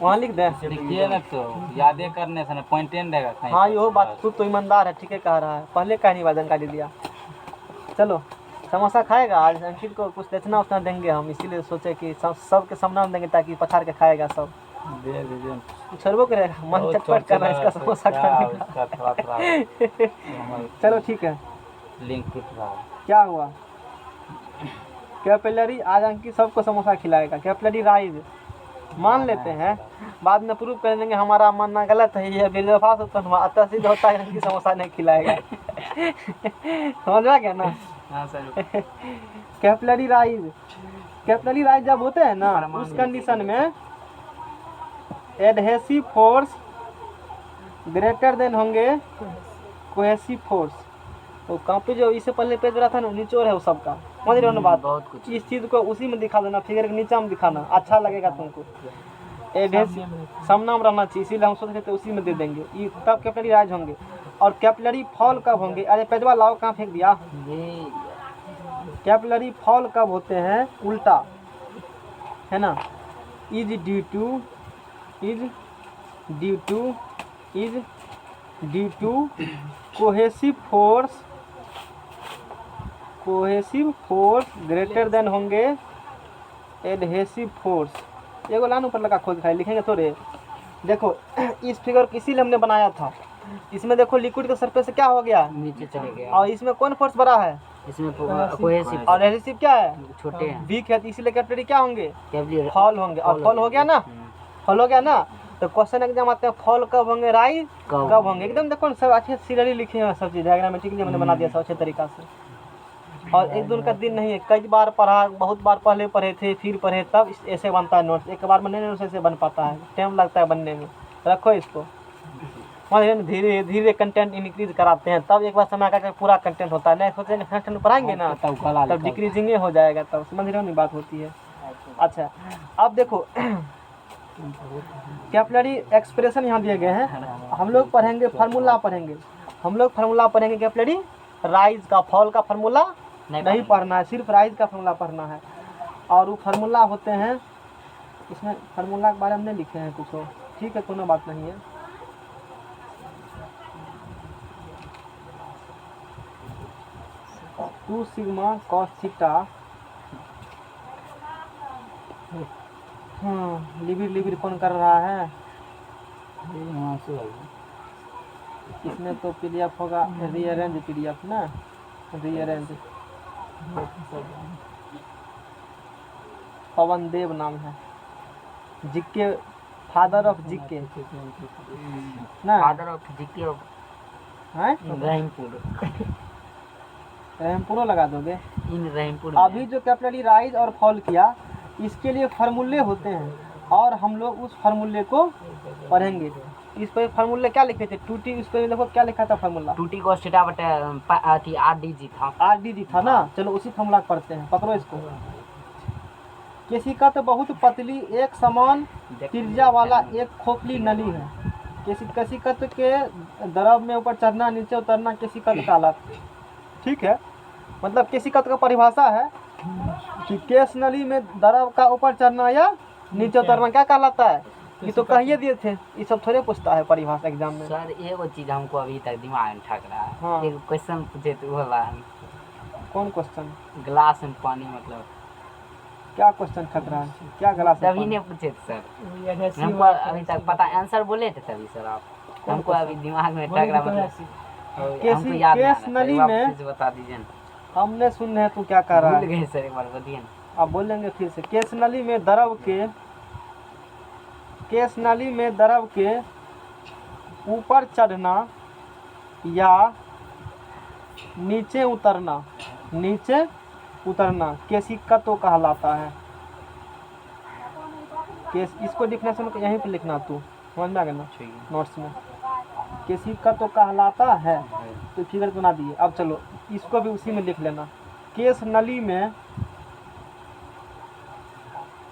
वहाँ लिख दें, लिखिए ना तो यादें करने से ना पॉइंट एंड रहेगा कहीं। हाँ यो बात खुद तो ईमानदार है, ठीक है कह रहा है, पहले का नहीं जानकारी दिया। चलो समोसा खाएगा आज, अंकित को कुछ दक्षिणा उतना देंगे हम, इसीलिए सोचे कि सबके सामने देंगे ताकि पछाड़ के खाएगा सब, दे दीजिए, छोड़बो करेगा, मन चटपट करना इसका समोसा खाने का। थोड़ा चलो ठीक है, लिंक टूट रहा है। क्या हुआ, कैपिलरी आज अंकित सबको समोसा खिलाएगा, कैपिलरी राइज मान लेते हैं, बाद में प्रूव कर देंगे हमारा मानना गलत है, ये बेवफा से अतः सिद्ध होता है कि समोसा नहीं खिलाएगा। समझ में गया ना। हाँ सर। कैपिलरी राइज जब होते हैं ना, उस कंडीशन में एडहेसिव फोर्स ग्रेटर देन होंगे कोहेसिव फोर्स। तो कॉपी जो इससे पहले पेज रहा था ना, निचोड़ है वो सबका, समझ रहे हो ना बात। बहुत कुछ इस चीज़ को उसी में दिखा देना, फिगर के नीचे में दिखाना, अच्छा लगेगा तुमको। एडहेसिव सामना में रहना चाहिए, इसीलिए हम सोच रहे थे उसी में दे देंगे, ये तब कैपिलरी राइज होंगे। और कैपिलरी फॉल कब होंगे, अरे पेजवा लाओ, कहाँ फेंक दिया। ये कैपिलरी फॉल कब होते हैं, उल्टा है ना, is due to cohesive force greater than होंगे एडहेसिव फोर्स, एगो लाइन ऊपर लगा खोल दिखाई, लिखेंगे थोड़े। देखो इस फिगर को इसीलिए हमने बनाया था। इसमें देखो लिक्विड के सरफेस से क्या हो गया, नीचे चले गए। और इसमें कौन फोर्स बड़ा है, इसमें कोहेसिव और एडहेसिव क्या है, छोटे हैं। वीक है, तो इसीलिए कैपिलरी क्या होंगे, कैपिलरी फॉल होंगे। और फॉल हो गया ना, फॉल हो गया ना, तो क्वेश्चन एग्जाम आते हैं फॉल कब होंगे, राइज कब होंगे। एकदम देखो सब अच्छे सीरियली लिखे हैं, सब चीज़ डायग्रामेटिकली मैंने बना दिया सब अच्छे तरीका से। और एक दिन का दिन नहीं है, कई बार पढ़ा, बहुत बार पहले पढ़े थे, फिर पढ़े, तब ऐसे बनता है नोट्स। एक बार में नहीं नोट्स ऐसे बन पाता है, टाइम लगता है बनने में। रखो इसको, धीरे धीरे कंटेंट इंक्रीज कराते हैं, तब एक बार समय का पूरा कंटेंट होता है। नहीं सोचेंगे फर्स्ट टाइम पढ़ाएंगे ना, तब डिक्रीजिंग हो जाएगा, तब समझ रहे हो नहीं बात होती है। अच्छा अब देखो कैपिलरी एक्सप्रेशन यहाँ दिए गए हैं, हम लोग पढ़ेंगे फार्मूला पढ़ेंगे, हम लोग फार्मूला पढ़ेंगे कैपिलरी राइज का। फॉल का फार्मूला नहीं पढ़ना है, सिर्फ राइज का फार्मूला पढ़ना है। और वो फार्मूला होते हैं, इसमें फार्मूला के बारे में नहीं लिखे हैं कुछ, ठीक है कोनो बात नहीं है। टू सिग्मा कॉस थीटा, लिबिर कौन कर रहा है, इसमें तो पीडीएफ होगा, रीअरेंज पीडीएफ ना, रीअरेंज। पवन देव नाम है, जीके, फादर ऑफ जीके ना, फादर ऑफ जीके हैं, रहीमपुर, रहीमपुरो लगा दोगे। इन रहीमपुर अभी जो कैपिलरी राइज और फॉल किया, इसके लिए फार्मूले होते हैं, और हम लोग उस फार्मूले को पढ़ेंगे। इस पर फार्मूले क्या लिखे थे, टूटी, इस पर देखो क्या लिखा था फार्मूला, टूटी को थीटा बटे अथी आरडीजी था, आरडीजी था ना। चलो उसी फार्मूला पढ़ते हैं, पकड़ो इसको। केशिका तो बहुत पतली एक समान त्रिज्या वाला एक खोखली नली है। केशिकत्व के द्रव में ऊपर चढ़ना नीचे उतरना केशिकत्व कहलाता है, ठीक है। मतलब केशिकत्व का परिभाषा है कि केश नली में द्रव का ऊपर चढ़ना या नीचे उतरना क्या कहलाता है, ये तो कहिए दिए थे, ये सब थोड़े पूछता है परिभाषा एग्जाम में। सर एगो चीज हमको अभी तक दिमाग में ठक रहा है, हाँ। एक क्वेश्चन पूछे तो बोला कौन क्वेश्चन, गिलास में पानी, मतलब क्या क्वेश्चन खत रहा है, क्या गला से तभी नहीं पूछे थे सर, हमको अभी तक पता, आंसर बोले थे तभी सर आप, हमको अभी दिमाग में ठक रहा, मतलब हमको याद नहीं आ केश रहा, नली आप में फिर से बता दीजिए ना। हमने सुन है तू क्या कर रहा भूल है, गए सर, एक बार बताइए ना। अब बोलेंगे फिर से। केश नली में द्रव के, केश नली में द्रव के ऊपर चढ़ना या नीचे उतरना, नीचे उतरना केशिकत्व कहलाता है। केस, इसको डिफिनेशन को यहीं पे लिखना, तू समझ में आ गया ना नोट्स में। केशिकत्व कहलाता है, तो फिगर बना दिए। अब चलो इसको भी उसी में लिख लेना। केश नली में,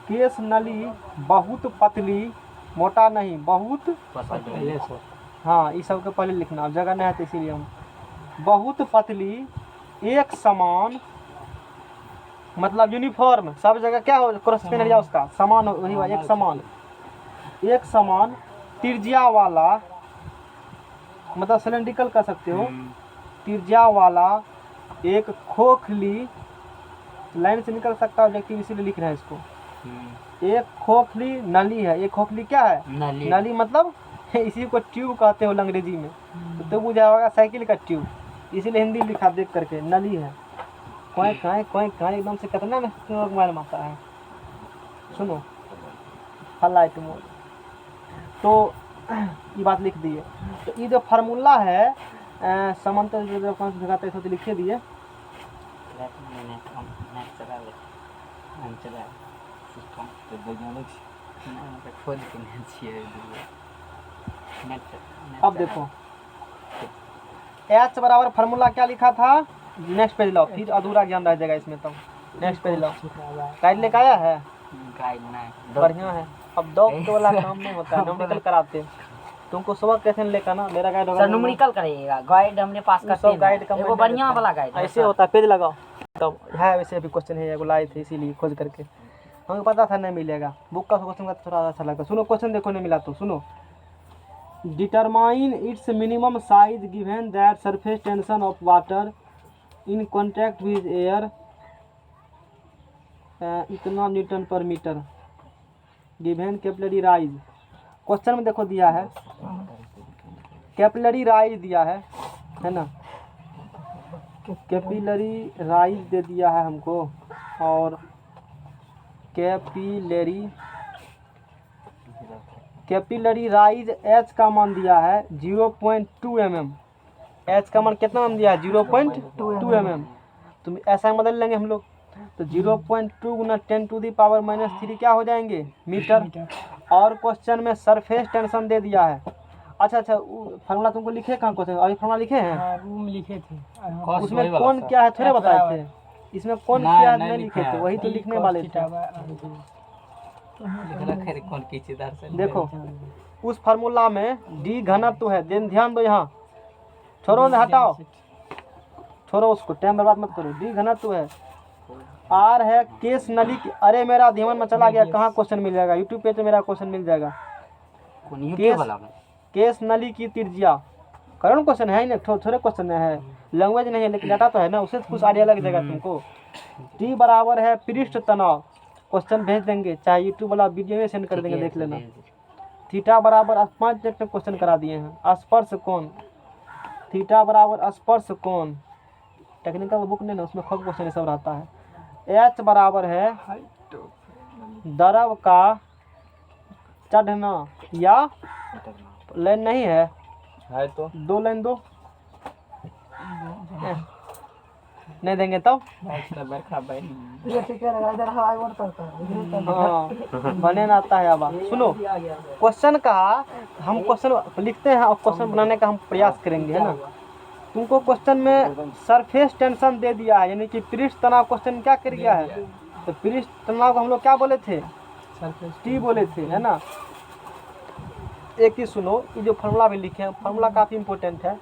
केश नली बहुत पतली, मोटा नहीं, बहुत, हाँ इस सब के पहले लिखना, अब जगह नहीं है तो इसीलिए हम, बहुत पतली एक समान, मतलब यूनिफॉर्म, सब जगह क्या हो क्रॉस पे नहीं, उसका समान हो, वही एक समान, एक समान त्रिज्या वाला, मतलब सिलेंड्रिकल कह सकते हो, त्रिज्या वाला एक खोखली, लाइन से निकल सकता है लेकिन इसीलिए लिख रहे हैं इसको, एक खोखली नली है। एक खोखली क्या है, नली मतलब इसी को ट्यूब कहते हो अंग्रेजी में, तो बुझा होगा साइकिल का ट्यूब, इसीलिए हिंदी लिखा देख करके नली है। कोई कहाँ एकदम से कितना में मोबाइल मारता है, सुनो हाईलाइट मोड। तो ये बात लिख दिए। तो ये जो फार्मूला है समांतर जो कौन से जगह पे लिखे दिए, अब देखो H बराबर फार्मूला क्या लिखा था, नेक्स्ट पेज लो, फिर अधूरा ज्ञान रह जाएगा इसमें। तो नेक्स्ट पेज लो, गाइड लेके आया है, गाइड नहीं बढ़िया है। अब दो वाला काम नहीं होता है, न्यूमेरिकल कराते तुमको सबक कैसे लेकर ना, मेरा गाइड होगा सर न्यूमेरिकल करिएगा, गाइड हमने पास करते हैं, गाइड का एगो बढ़िया वाला गाइड ऐसे होता है, पेज लगाओ तब है। वैसे भी क्वेश्चन है, एगो लाए थे इसीलिए खोज करके, हमें पता था नहीं मिलेगा, बुक का क्वेश्चन का थोड़ा अच्छा लगता। सुनो क्वेश्चन देखो नहीं मिला तो सुनो, determine its minimum size given that surface tension of water in contact with air इतना newton per metre given capillary rise. Question में देखो दिया है कैपिलरी राइज दिया है ना, कैपिलरी राइज दे दिया है हमको, और कैपिलरी राइज एच का मान दिया है 0.2 mm। एच का मान कितना मान दिया है 0.2 mm। तो ऐसा बदल लेंगे हम लोग, तो 0.2 गुना 10⁻³ क्या हो जाएंगे मीटर। और क्वेश्चन में सरफेस टेंशन दे दिया है। अच्छा फार्मूला तुमको लिखे कहाँ क्वेश्चन, अभी फार्मूला लिखे हैं रूम लिखे थे। उसमें कौन क्या है थोड़े बताए थे, इसमें कौन क्या है नहीं लिखे थे, वही तो लिखने वाले थे। कौन की चिदार से देखो उस फार्मूला में डी घनत्व है, ध्यान दो यहाँ, छोड़ो ना हटाओ, छोड़ो उसको, टाइम बर्बाद मत करो। डी घनत्व है, आर है केस नली की, अरे मेरा ध्यान में चला गया, कहाँ क्वेश्चन मिल जाएगा, यूट्यूब पे तो मेरा क्वेश्चन मिल जाएगा। केस नली की त्रिज्या, करण क्वेश्चन है ही नहीं, थोड़े क्वेश्चन है, लैंग्वेज नहीं है लेकिन डाटा तो है ना, उससे कुछ आइडिया लग जाएगा तुमको। टी बराबर है पृष्ठ तनाव, क्वेश्चन भेज देंगे, चाहे यूट्यूब वाला वीडियो में सेंड कर देंगे, देख लेना। थीटा बराबर 5 मिनट में क्वेश्चन करा दिए हैं। स्पर्श कोण, थीटा बराबर स्पर्श कोण, टेक्निकल बुक नहीं ना, उसमें खूब क्वेश्चन सब रहता है। एच बराबर है द्रव का चढ़ना, या लाइन नहीं है तो 2 लाइन दो, नहीं देंगे तब हाँ बने ना आता है। अब सुनो क्वेश्चन का, हम क्वेश्चन लिखते हैं और क्वेश्चन बनाने का हम प्रयास करेंगे, है ना। तुमको क्वेश्चन में सरफेस टेंशन दे दिया है, यानी कि पृष्ठ तनाव क्वेश्चन क्या कर गया है, तो पृष्ठ तनाव को हम लोग क्या बोले थे, टी बोले थे, है ना। एक ही सुनो, ये जो फार्मूला भी लिखे हैं, फार्मूला काफी इंपॉर्टेंट है।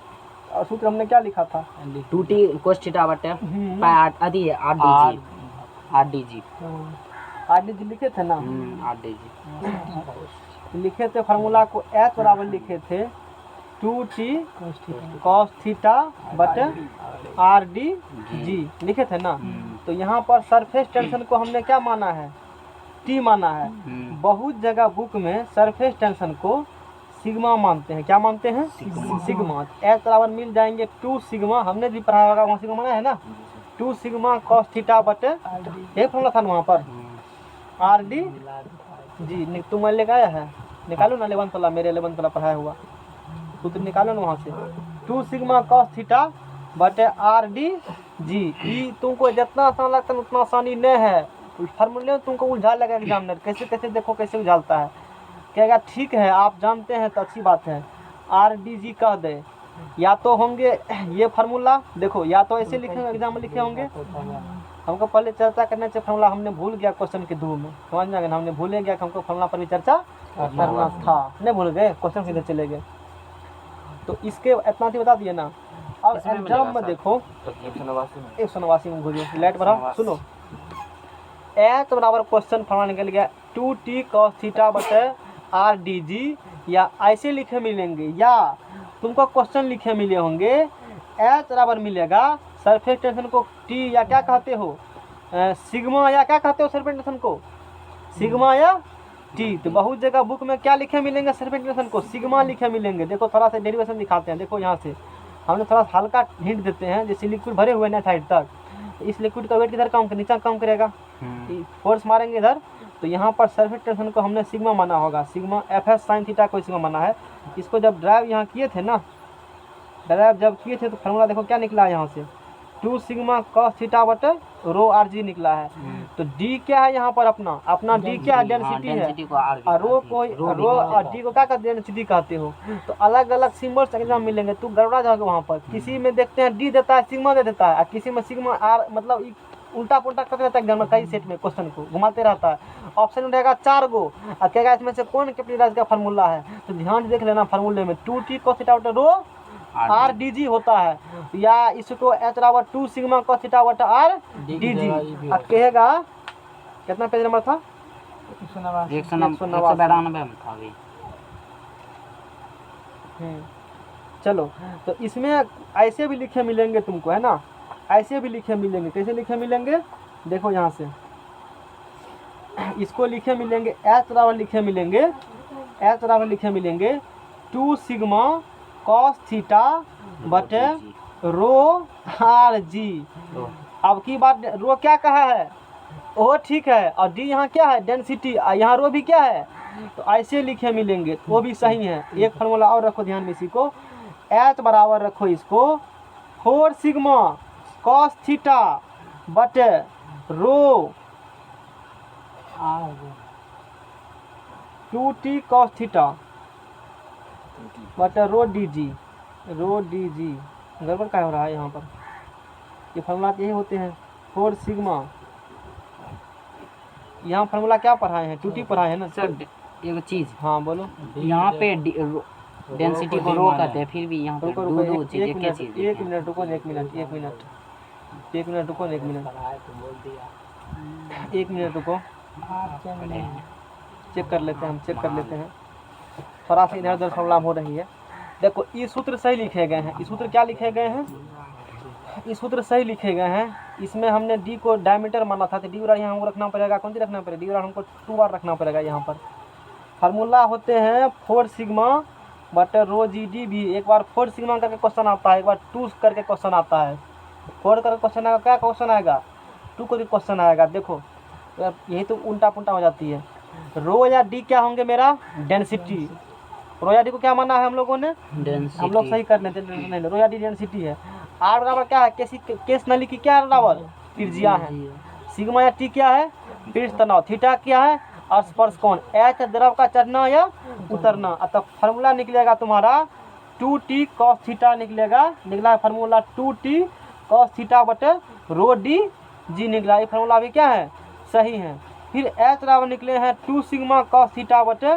और सूत्र हमने क्या लिखा था, 2t cos थीटा बटे आदि 8dg आरडीजी लिखे थे ना, 8dg लिखे थे फार्मूला को, एच बराबर लिखे थे 2t cos थीटा बटे RDG लिखे थे ना। तो यहाँ पर सरफेस टेंशन को हमने क्या माना है, टी माना है। बहुत जगह बुक में सरफेस टेंशन को सिग्मा मानते हैं, क्या मानते हैं, सिग्मा। एच बराबर मिल जाएंगे 2 सिग्मा, हमने भी पढ़ा होगा, वहाँ सिग्मा माना है ना, 2 सिग्मा cos थीटा बटे, ये फॉर्मूला था वहाँ पर, RDG। तुम लेकर आया है, निकालो ना 11th वाला, मेरे 11th वाला पढ़ाया हुआ सूत्र निकालो ना वहाँ से, 2 सिग्मा cos थीटा बटे RDG। तुमको जितना आसान लगता है उतना आसानी नहीं है, फार्मूले में तुमको उलझा लगा एग्जामिनर, कैसे कैसे देखो कैसे उलझाता है, कहेगा ठीक है आप जानते हैं तो अच्छी बात है, RDG कह दे, या तो होंगे ये फार्मूला, देखो या तो ऐसे लिखे एग्जाम में लिखे होंगे, हमको पहले चर्चा करने से फार्मूला हमने भूल गया क्वेश्चन के धूम में, समझ में आ गया, हमने भूले गया कि हमको फार्मूला पर भी चर्चा करना था, नहीं भूल गए, क्वेश्चन सीधे चले गए। तो इसके इतना बता दिए ना। अब एग्जाम में देखो 189 में घूरिए, लाइट बढ़ाओ, सुनो, एच बराबर क्वेश्चन फार्मूला निकल गया 2t cos थीटा बटे RDG, या ऐसे लिखे मिलेंगे, या तुमको क्वेश्चन लिखे मिले होंगे, एच बराबर मिलेगा सरफेस टेंशन को टी या क्या कहते हो, सिग्मा, या क्या कहते हो सरफेस टेंशन को, सिग्मा या टी। तो बहुत जगह बुक में क्या लिखे मिलेंगे, सरफेस टेंशन को सिग्मा लिखे मिलेंगे। देखो थोड़ा सा डेरिवेशन दिखाते हैं, देखो यहाँ से हमने थोड़ा सा हल्का हिंट देते हैं, जैसे लिक्विड भरे हुए ना साइड तक, इस लिक्विड का वेट किधर काम करेगा, नीचा काम करेगा, फोर्स मारेंगे इधर, तो यहाँ पर सरफेस टेंशन को हमने सिग्मा माना होगा, सिग्मा FS sin थीटा को सिग्मा माना है। इसको जब ड्राइव यहाँ किए थे ना, ड्राइव जब किए थे तो फार्मूला देखो क्या निकला है यहाँ से, 2 सिग्मा cos थीटा बटे रो RG निकला है। तो D क्या है यहाँ पर, अपना D क्या है, डेंसिटी है, और रो और D को क्या कहते हैं, डेंसिटी कहते हो। तो अलग अलग सिम्बल्स एग्जाम मिलेंगे, तू गड़बड़ा जाओगे वहाँ पर, किसी में देखते हैं D देता है सिग्मा दे देता है, और किसी में सिग्मा R मतलब उल्टा पुल्टा करते रहता है एग्जाम में, कई सेट में क्वेश्चन को घुमाते रहता है। ऑप्शन में रहेगा 4 गो, और कहेगा इसमें से कौन कैपिटल राइज का फार्मूला है, तो ध्यान से देख लेना फार्मूले में 2t cos थीटा बटे रो RDG होता है, या इसको एच बराबर 2 सिग्मा cos थीटा बटे RDG। अब कहेगा कितना पेज नंबर था, 192 में था अभी। चलो तो इसमें ऐसे भी लिखे मिलेंगे तुमको, है ना, ऐसे भी लिखे मिलेंगे, कैसे लिखे मिलेंगे, देखो यहाँ से इसको लिखे मिलेंगे एच बराबर लिखे मिलेंगे 2 सिग्मा कॉस थीटा बटे रो आर जी। अब की बात रो क्या कहा है वो ठीक है, और डी यहाँ क्या है डेंसिटी, यहाँ रो भी क्या है, तो ऐसे लिखे मिलेंगे तो वो भी सही है। एक फार्मूला और रखो ध्यान में इसी को, एच बराबर रखो इसको 4 सिग्मा कॉस थीटा बटे रो 2t कॉस थीटा बटे रो डी जी। गड़बड़ क्या हो रहा है यहाँ पर, ये फार्मूला यही होते हैं 4 सिग्मा। यहाँ फार्मूला क्या पढ़ाए हैं 2t पढ़ाए हैं ना सर एक चीज, हाँ बोलो। यहाँ पे डेंसिटी को रो कहते हैं, फिर भी यहाँ पे रुको दो रुको चीज एक ही चीज एक मिनट रुको, एक मिनट रुको, रुको चेक कर लेते हैं थोड़ा सा इधर उधर प्रॉब्लम हो रही है। देखो ये सूत्र सही लिखे गए हैं, ये सूत्र क्या लिखे गए हैं, ये सूत्र सही लिखे गए हैं। इसमें हमने डी को डायमीटर माना था, तो डी बराबर यहाँ हमको रखना पड़ेगा, कौन सी रखना पड़ेगा, डी बराबर हमको 2r रखना पड़ेगा। यहाँ पर फार्मूला होते हैं 4 सिग्मा बटे रो जी डी भी। एक बार 4 सिग्मा करके क्वेश्चन आता है, एक बार 2 करके क्वेश्चन आता है। 4 करके क्वेश्चन आएगा, क्या क्वेश्चन आएगा 2 करके क्वेश्चन आएगा। देखो यही तो उल्टा पुल्टा हो जाती है। रो या डी क्या होंगे मेरा डेंसिटी, रो या डी को क्या माना है हम लोगों ने, हम लोग सही कर लेते हैं, रो या डी डेंसिटी है। आर बराबर क्या है, केस नली की क्या बराबर त्रिज्या है। सिग्मा या टी क्या है पृष्ठ तनाव, थीटा क्या है स्पर्श कोण, एच द्रव का चढ़ना या उतरना। तो फार्मूला निकलेगा तुम्हारा 2t cos थीटा निकला फार्मूला 2t cos थीटा बटे रो डी जी निकला। ये फार्मूला भी क्या है सही है। फिर एच बराबर निकले हैं 2 सिग्मा cos थीटा बटे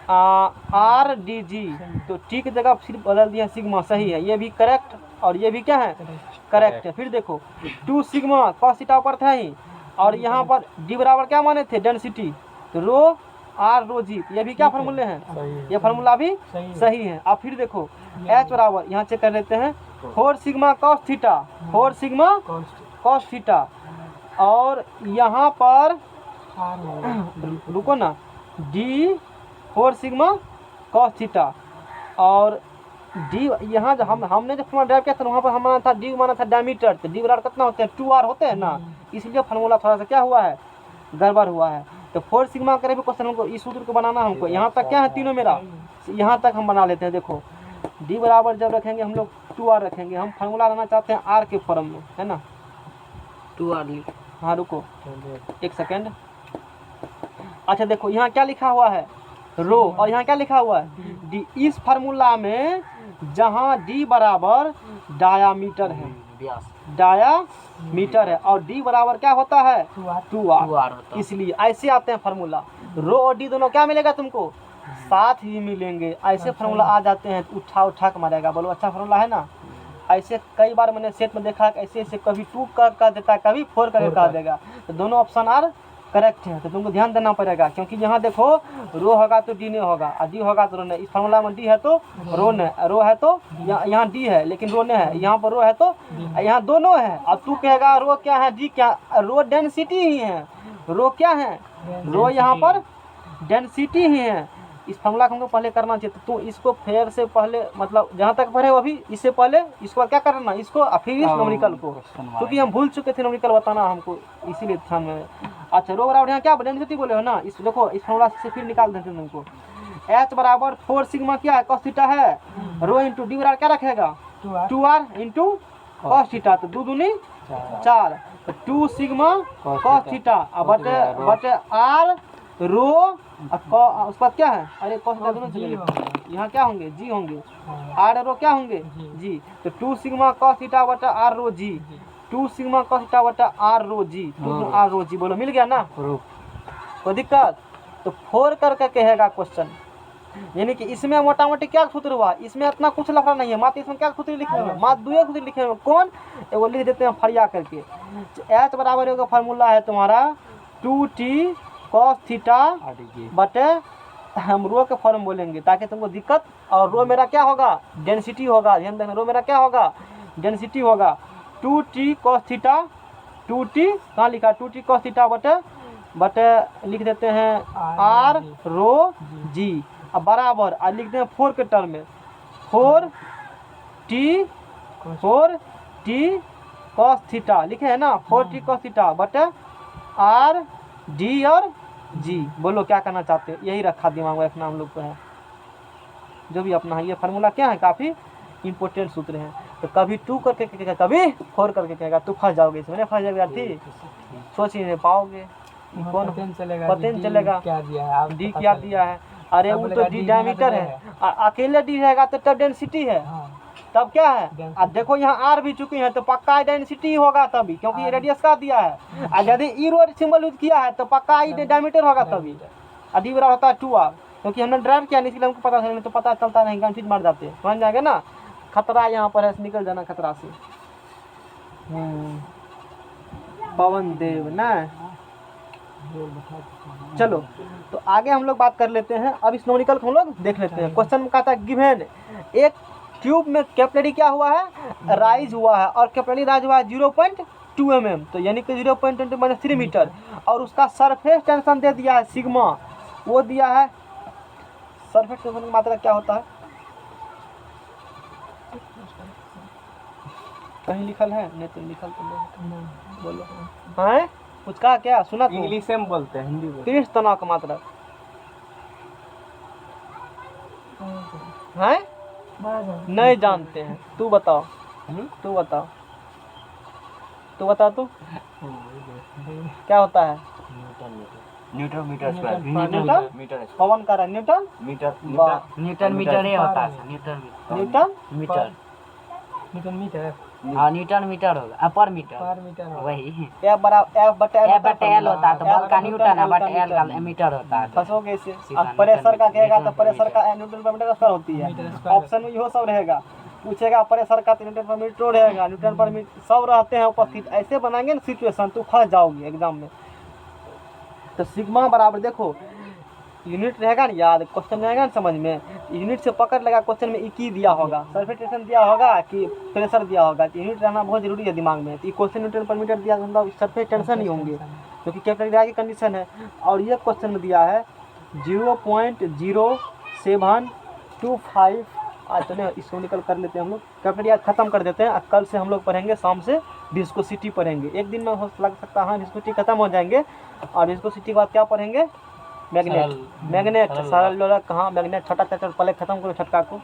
आर डी जी। तो टी की जगह फिर बदल दिया सिग्मा, सही है, ये भी करेक्ट और ये भी क्या है करेक्ट है। फिर देखो 2 सिग्मा cos थीटा पर था ही, और यहाँ पर डी बराबर क्या माने थे डेंसिटी, तो रो आर रो जी, ये भी क्या फार्मूले हैं, ये फार्मूला भी सही है। अब फिर देखो एच बराबर यहाँ चेक कर लेते हैं 4 sigma cos theta, 4 sigma cos theta, और यहाँ पर रुको ना डी 4 सिग्मा cos थीटा, और डी यहाँ जो हमने जो फॉर्मूला ड्राइव किया था वहाँ पर हम माना था डी माना था डायमीटर, तो डी बराबर कितना होते हैं 2r होते हैं ना, इसलिए फार्मूला थोड़ा सा क्या हुआ है गड़बड़ हुआ है। तो 4 सिग्मा करे भी क्वेश्चन हमको इस सूत्र को बनाना, हमको यहाँ तक क्या है तीनों मेरा, यहाँ तक हम बना लेते हैं। देखो डी बराबर जब रखेंगे हम लोग 2r रखेंगे, हम फार्मूला लाना चाहते हैं r के फॉर्म में, है ना 2r। हाँ रुको एक सेकेंड। अच्छा देखो यहाँ क्या लिखा हुआ है रो, और यहाँ क्या लिखा हुआ है डी। इस फार्मूला में जहाँ डी बराबर डायामीटर है, डायामीटर है, और डी बराबर क्या होता है 2r, इसलिए ऐसे आते हैं फार्मूला। रो और डी दोनों क्या मिलेगा तुमको साथ ही मिलेंगे, ऐसे फार्मूला आ जाते हैं। उठा के मारेगा, बोलो अच्छा फार्मूला है ना। ऐसे कई बार मैंने सेट में देखा ऐसे ऐसे कभी 2 कर देता है, कभी 4 करके कह देगा, तो दोनों ऑप्शन आर करेक्ट है। तो तुमको ध्यान देना पड़ेगा, क्योंकि यहाँ देखो रो होगा तो डी नहीं होगा, और डी होगा तो रो नहीं। इस फार्मूला में डी है तो रो नहीं, रो है तो यहाँ डी है लेकिन रो नहीं है, यहाँ पर रो है तो यहाँ दोनों है। और तू कहेगा रो क्या है डी क्या, रो डेंसिटी ही है, रो क्या है रो यहाँ पर डेंसिटी ही है। इस फार्मूला को हमको पहले करना चाहिए। तो तू इसको फेयर से पहले मतलब जहाँ तक पढ़े अभी इससे पहले इसको क्या करना, इसको फिर इस नोमरिकल को, क्योंकि हम भूल चुके थे नोमरिकल बताना हमको, इसीलिए ध्यान में। अच्छा रो बराबर यहाँ क्या डेंसिटी बोले हो ना, इस देखो इस फार्मूला से फिर निकाल देते हैं तुमको। एच बराबर 4 सिग्मा क्या है cos थीटा है, रो इंटू डी बराबर क्या रखेगा 2r इंटू cos थीटा, तो 2 दूनी 4, 2 सिग्मा cos थीटा बटे r रो उस पर क्या है, अरे cos थीटा दोनों चलेंगे, यहाँ क्या होंगे जी होंगे, r रो क्या होंगे जी। तो 2 सिग्मा cos थीटा बटे r रो जी, 2 सिग्मा cos थीटा बटे r रो जी, 2 r रो जी, बोलो मिल गया ना, कोई दिक्कत। तो 4 करके कहेगा क्वेश्चन, यानी कि इसमें मोटा मोटी क्या सूत्र हुआ, इसमें इतना कुछ लफड़ा नहीं है, मात्र इसमें क्या सूत्र लिखे हुए, मात्र 2 सूत्र लिखे हुए, कौन एगो लिख देते हैं फरिया करके। एच बराबर एगो फार्मूला है तुम्हारा 2t cos थीटा बटे हम रो के फॉर्म बोलेंगे ताकि तुमको दिक्कत, और रो मेरा क्या होगा डेंसिटी होगा, ध्यान देना रो मेरा क्या होगा डेंसिटी होगा। 2t cos थीटा, 2t कहाँ लिखा 2t cos थीटा बटे बटे लिख देते हैं आर रो जी, अब बराबर आज लिखते हैं 4 के टर्म में 4t cos थीटा लिखे है ना, 4t cos थीटा बटे आर डी और जी। बोलो क्या करना चाहते हैं, यही रखा दिमाग में रखना हम लोग को है, जो भी अपना है। ये फार्मूला क्या है, काफ़ी इंपॉर्टेंट सूत्र है। तो कभी 2 करके कहेगा, कभी 4 करके कहेगा, तो फंस जाओगे इसमें, नहीं फंस जाओगे यार, सोच ही नहीं पाओगे, कौन पता नहीं चलेगा क्या दिया है आप, डी क्या दिया है। अरे वो तो डी डायमीटर है, अकेले डी रहेगा तो तब डेंसिटी है, तब क्या है। अब देखो यहाँ आर भी चुके हैं तो पक्का डेंसिटी होगा तभी, क्योंकि ये रेडियस का दिया है। और यदि ई रो सिंबल यूज किया है तो पक्का ई डायमीटर होगा तभी, डी बराबर होता है 2r, क्योंकि हमने ड्राइव किया नहीं, इसलिए हमको पता नहीं तो पता चलता नहीं, कंफ्यूज मार जाते हैं, समझ जाएंगे ना। खतरा यहाँ पर है, निकल जाना खतरा से। पवन देव ना, चलो तो आगे हम लोग बात कर लेते हैं। अब इस न्यूमेरिकल को हम लोग देख लेते हैं। क्वेश्चन में कहता है गिवन एक ट्यूब में कैपिलरी क्या हुआ है, राइज हुआ है, और कैपिलरी राइज हुआ है 0.2 mm, तो यानी कि 0.20 - 3 मीटर, और उसका सरफेस टेंशन दे दिया है सिग्मा, वो दिया है। सरफेस टेंशन की मात्रा क्या होता है, कहीं लिखल है, नहीं तो लिखल तो नहीं, बोलो हैं उसका क्या सुना, इंग्लिश में बोलते हैं, हिंदी में तीस तनाव का मात्रा है, नहीं जानते हैं। तू बताओ, तू बताओ, तू बता, तू क्या होता है, newton meter square, newton meter पवन का न्यूटन मीटर न्यूटन मीटर ही होता है, newton newton meter, newton meter, हाँ न्यूटन मीटर होगा, पर मीटर वही, F बराबर F बटे ए बटे एल होता है, तो बल का न्यूटन है, बट एल का मीटर होता है। फंसोगे इसे। अब प्रेशर का कहेगा तो प्रेशर का न्यूटन पर मीटर स्क्वायर होती है, ऑप्शन में यहो सब रहेगा। पूछेगा प्रेशर का तो न्यूटन पर मीटर रहेगा, न्यूटन पर मीटर सब रहते हैं उपस्थित। ऐसे बनाएंगे ना सिचुएशन, तो फंस जाओगे एग्जाम में। तो सिग्मा बराबर देखो यूनिट रहेगा ना याद, क्वेश्चन रहेगा ना समझ में, यूनिट से पकड़ लेगा क्वेश्चन में, की दिया होगा, सरफेस टेंशन दिया होगा कि प्रेशर दिया होगा, तो यूनिट रहना बहुत जरूरी है दिमाग में। तो ये क्वेश्चन न्यूटन पर मीटर दिया, मतलब सरफेस टेंशन ही होंगे, क्योंकि कैपिलरी की कंडीशन है। और ये क्वेश्चन में दिया है 0.0725। आज तो नहीं, इसको निकल कर लेते हैं हम लोग, कैपिलरी आज खत्म कर देते हैं। कल से हम लोग पढ़ेंगे, शाम से विस्कोसिटी पढ़ेंगे। एक दिन में हो लग सकता है, हाँ विस्कोसिटी खत्म हो जाएंगे, और विस्कोसिटी के बाद क्या पढ़ेंगे, मैग्नेट। मैग्नेट सरल लोलक, कहाँ मैग्नेट, छोटा छोटा पहले खत्म करो छटका को,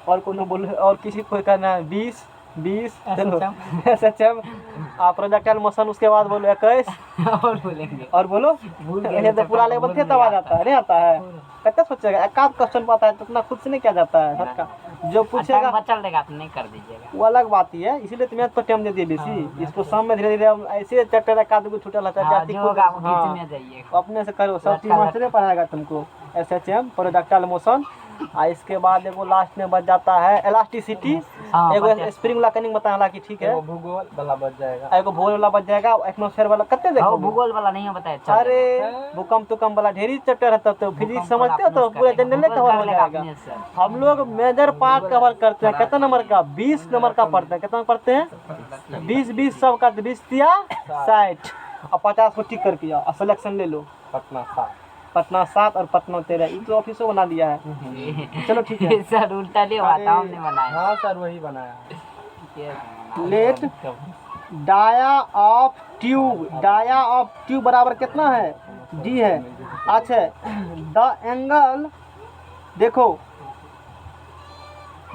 और कोनो बोल, और किसी को करना है 20 चलो SHM प्रोजेक्टाइल मोशन, उसके बाद बोलो 21 और बोलेंगे, और बोलो ये तो पूरा लेवल थे तब आ जाता है, नहीं आता है। कितना सोचेगा, एक आध क्वेश्चन पता है तो उतना खुद से नहीं किया जाता है सबका, जो पूछेगा बचल रहेगा तो नहीं कर दीजिएगा, वो अलग बात ही है। इसीलिए तुम्हें तो टाइम दे दिए बेसी, इसको शाम में धीरे धीरे ऐसे चैप्टर एक आध को छूटा रहता है, अपने से करो, सब चीज मास्टर पढ़ाएगा तुमको। SHM प्रोजेक्टाइल मोशन, और इसके बाद एगो लास्ट में बच जाता है इलास्टिसिटी, एगो स्प्रिंग वाला कनिंग बताया, हालांकि ठीक है, भूगोल वाला बच जाएगा, एगो भूगोल वाला बच जाएगा, एटमॉस्फेयर वाला कते देखो, भूगोल वाला नहीं बताया। अरे भूकंप तुकंप वाला ढेरी चैप्टर है, तब तो फिजिक्स समझते हो तो पूरा जनरल कवर हो जाएगा। हम लोग मेजर पार्ट कवर करते हैं, कितना नंबर का, 20 नंबर का पढ़ते हैं। कितना पढ़ते हैं, 20 सब का, 20 दिया 60, और 50 को टिक करके आओ, और सिलेक्शन ले लो। पटना 7 और पटना 13, ये तो ऑफिसो बना दिया है। चलो ठीक है सर, उल्टा नहीं हुआ, हमने बनाया। हाँ सर वही बनाया। लेट डाया ऑफ ट्यूब बराबर कितना है, D है। अच्छा द एंगल देखो,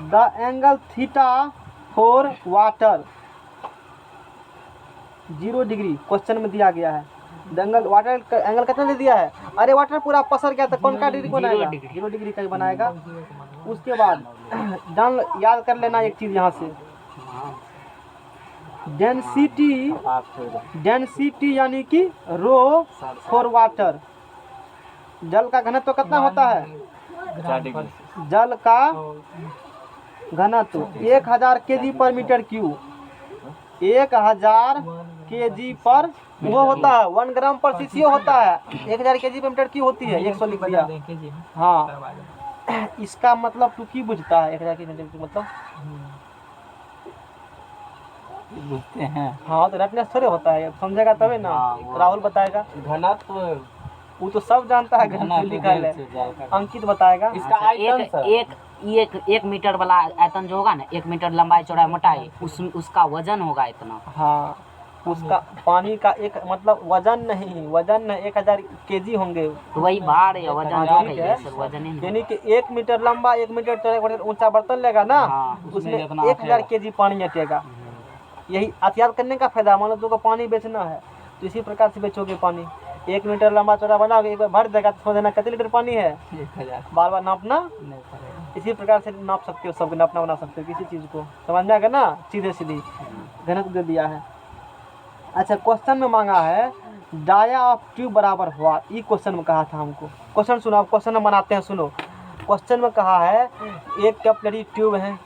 the angle theta for water 0 degree question में दिया गया है। एंगल वाटर का एंगल कितना दे दिया है, अरे वाटर पूरा पसर गया तो कौन का डिग्री बनाएगा, 0 डिग्री का ही बनाएगा। उसके बाद जान याद कर लेना एक चीज यहाँ से, डेंसिटी यानी कि रो फॉर वाटर, जल का घनत्व कितना होता है, जल का घनत्व 1000 kg पर मीटर क्यूब, 1000 kg पर वो होता है, 1 ग्राम पर सीसीओ होता है, 1000 kg पर मीटर क्यूब होती है, 100 लिख दिया। हाँ इसका मतलब तू की बुझता है, 1000 kg मतलब बुझते हैं। हाँ तो रटनेस थोड़े होता है, समझेगा तभी ना। हाँ, वो- राहुल बताएगा, घनत्व वो तो सब जानता है, घनत्व लिखा है। अंकित बताएगा। इसका अच्छा, आयतन एक सर। एक मीटर वाला आयतन जो होगा ना, 1 मीटर लंबाई चौड़ाई मोटाई, उसका वजन होगा इतना। हाँ उसका पानी का एक मतलब वजन नहीं, 1000 केजी होंगे। तो वही भार या वजन हाँ, जो ठीक है है। सर, वजन ही यानी कि 1 मीटर लंबा, 1 मीटर चौड़ा ऊंचा बर्तन लेगा ना, हाँ, उसमें 1000 केजी पानी अटेगा। यही एहतियात करने का फायदा। मान लो तुमको पानी बेचना है तो इसी प्रकार से बेचोगे पानी। 1 मीटर लंबा चौड़ा बनाओगे, एक बार भर देगा तो समझ लेना कितने लीटर पानी है, 1000 बार बार नापना। नहीं पड़ेगा। इसी प्रकार से नाप सकते हो, सब नापना बना सकते हो किसी चीज़ को, समझ में आ गया ना। सीधे सीधी घनत्व दे दिया है। अच्छा क्वेश्चन में मांगा है डाया ऑफ ट्यूब बराबर हुआ, ये क्वेश्चन में कहा था हमको। क्वेश्चन सुनो, आप क्वेश्चन में बनाते हैं, सुनो। क्वेश्चन में कहा है एक कैपिलरी ट्यूब है,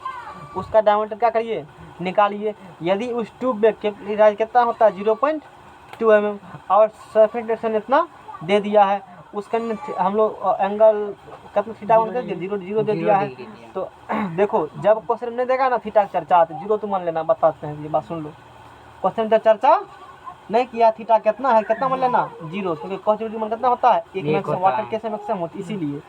उसका डायमीटर क्या करिए, निकालिए। यदि उस ट्यूब में कैपिलरी साइज कितना होता है 0.2 mm और सरफेस टेंशन इतना दे दिया है, उसके अंदर हम लोग एंगल कितना थीटा दे दिया, 0 दे दिया है। तो देखो जब क्वेश्चन नहीं देगा ना थीटा की चर्चा, तो 0 तो मान लेना, बताते हैं ये बात सुन लो। क्वेश्चन जब चर्चा नहीं किया थीटा कितना है, कितना मान लेना 0, क्योंकि cos मान कितना होता है 1 मैक्सिमम, वाटर कैसे मैक्सिमम होती है, इसीलिए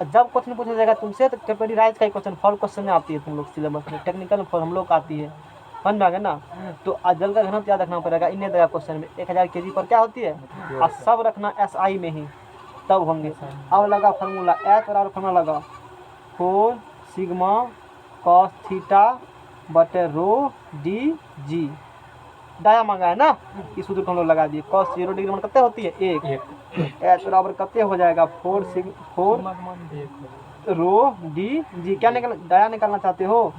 जब क्वेश्चन पूछा जाएगा तुमसे तो कैपिलरी राइज का क्वेश्चन फॉर क्वेश्चन में आती है तुम लोग सिलेबस में, टेक्निकल फॉर हम लोग आती है, समझ में आ गया ना। तो जल का घनत्व याद रखना पड़ेगा, इन्हें देगा क्वेश्चन में 1000 केजी पर क्या होती है, और सब रखना SI में ही तब होंगे। अब लगा फार्मूला एच और फार्मूला लगा 4 सिग्मा कॉस थीटा बटे रो डी जी। डाया मांगा है ना, इस सूत्र को हम लोग लगा दिए। कॉस 0 डिग्री मान कितने होती है 1, एच बराबर कितने हो जाएगा 4 रो डी जी। क्या निकल, डाया निकालना चाहते हो,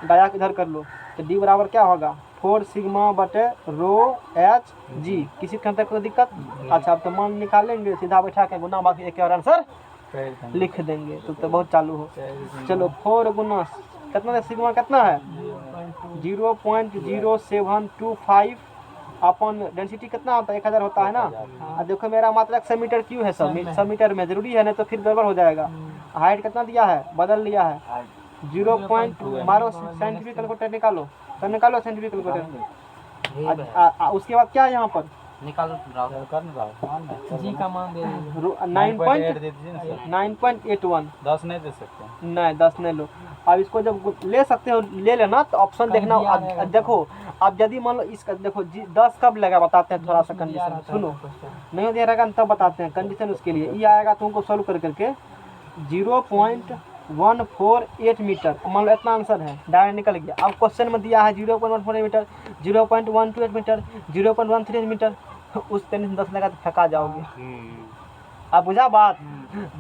डाया इधर कर लो, तो डी बराबर क्या होगा 4 सिग्मा बटे रो एच जी। किसी तरह कोई दिक्कत? अच्छा अब तो मान निकालेंगे, सीधा बैठा के गुना बाकी एक और आंसर लिख देंगे, तो बहुत चालू हो। चलो 4 गुना कितना सिग्मा कितना है 0.0725 अपन डेंसिटी कितना होता है 1000 होता है ना। अब देखो मेरा मात्रा 100 मीटर क्यों है, सब मीटर में जरूरी है, नहीं तो फिर गड़बड़ हो जाएगा। हाइट कितना दिया है, बदल लिया है 0. मारो साइंटिफिक कैलकुलेटर निकालो, तो निकालो साइंटिफिक कैलकुलेटर। उसके बाद क्या है यहाँ पर निकालो जी का मान दे दीजिए। 9.81, 10 नहीं दे सकते, नहीं 10 नहीं लो। अब इसको जब ले सकते हो ले लेना, तो ऑप्शन देखना। अब देखो अब यदि मान लो इसका देखो 10 कब लगा बताते हैं, थोड़ा सा कंडीशन सुनो, नहीं दे रहेगा तब बताते हैं कंडीशन। उसके लिए ये आएगा तुमको सॉल्व कर करके 0.148 मीटर, मान लो इतना आंसर है, डायरेक्ट निकल गया। अब क्वेश्चन में दिया है 0.148 मीटर, 0.128 मीटर, 0.13 मीटर, उस कंडीशन 10 लगा तो थका जाओगे। अब बुझा बात।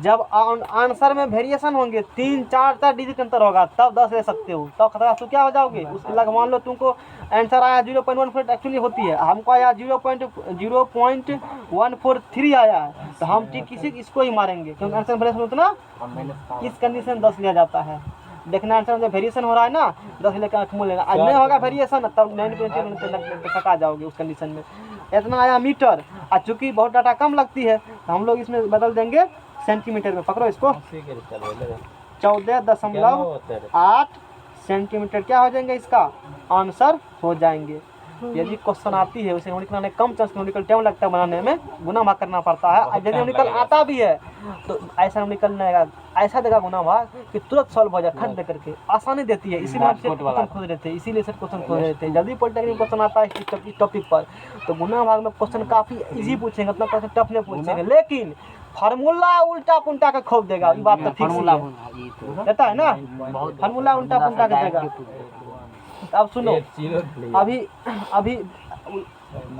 जब आंसर में वेरिएशन होंगे 3-4 डिजिट अंतर होगा तब 10 ले सकते हो, तब खतरा तो क्या हो जाओगे। उसके लग मान लो तुमको आंसर आया 0.14 एक्चुअली होती है, हमको आया 0.143 आया है, तो हम ठीक किसी इसको ही मारेंगे, क्योंकि आंसर वेरिएशन उतना इस कंडीशन 10 लिया जाता है। देखना आंसर में वेरिएशन हो रहा है ना 10 लेकर आँख मूल लेना, आज नहीं होगा वेरिएशन तब 9.8 थका जाओगे उस कंडीशन में। इतना आया मीटर, और चूँकि बहुत डाटा कम लगती है तो हम लोग इसमें बदल देंगे सेंटीमीटर में। पकड़ो इसको 14.8 सेंटीमीटर क्या हो जाएंगे, इसका आंसर हो जाएंगे। यदि क्वेश्चन आती है उसे न्यूमेरिकल कम चांस न्यूमेरिकल टाइम लगता है बनाने में, गुना भाग करना पड़ता है। और यदि न्यूमेरिकल आता भी है तो ऐसा न्यूमेरिकल नहीं आएगा, ऐसा देगा गुना भाग कि तुरंत सॉल्व हो जाए, खट दे करके आसानी देती है। इसीलिए हम क्वेश्चन खोज रहे थे, इसीलिए सर क्वेश्चन खोज रहे थे। जल्दी पॉलिटेक्निक क्वेश्चन आता है इस टॉपिक पर तो गुना भाग में क्वेश्चन काफ़ी इजी पूछेंगे, उतना क्वेश्चन टफ नहीं पूछेंगे, लेकिन फार्मूला उल्टा पुल्टा का खोल देगा। ये बात तो ठीक रहता है ना, फार्मूला उल्टा पुल्टा का देगा। अब सुनो, अभी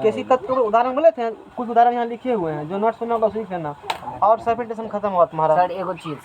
किसी का तो उदाहरण बोले थे, कुछ उदाहरण यहाँ लिखे हुए हैं, जो नोट्स सुना होगा उसे लिख लेना। और सरफेस टेंशन खत्म हुआ तुम्हारा। सर एगो चीज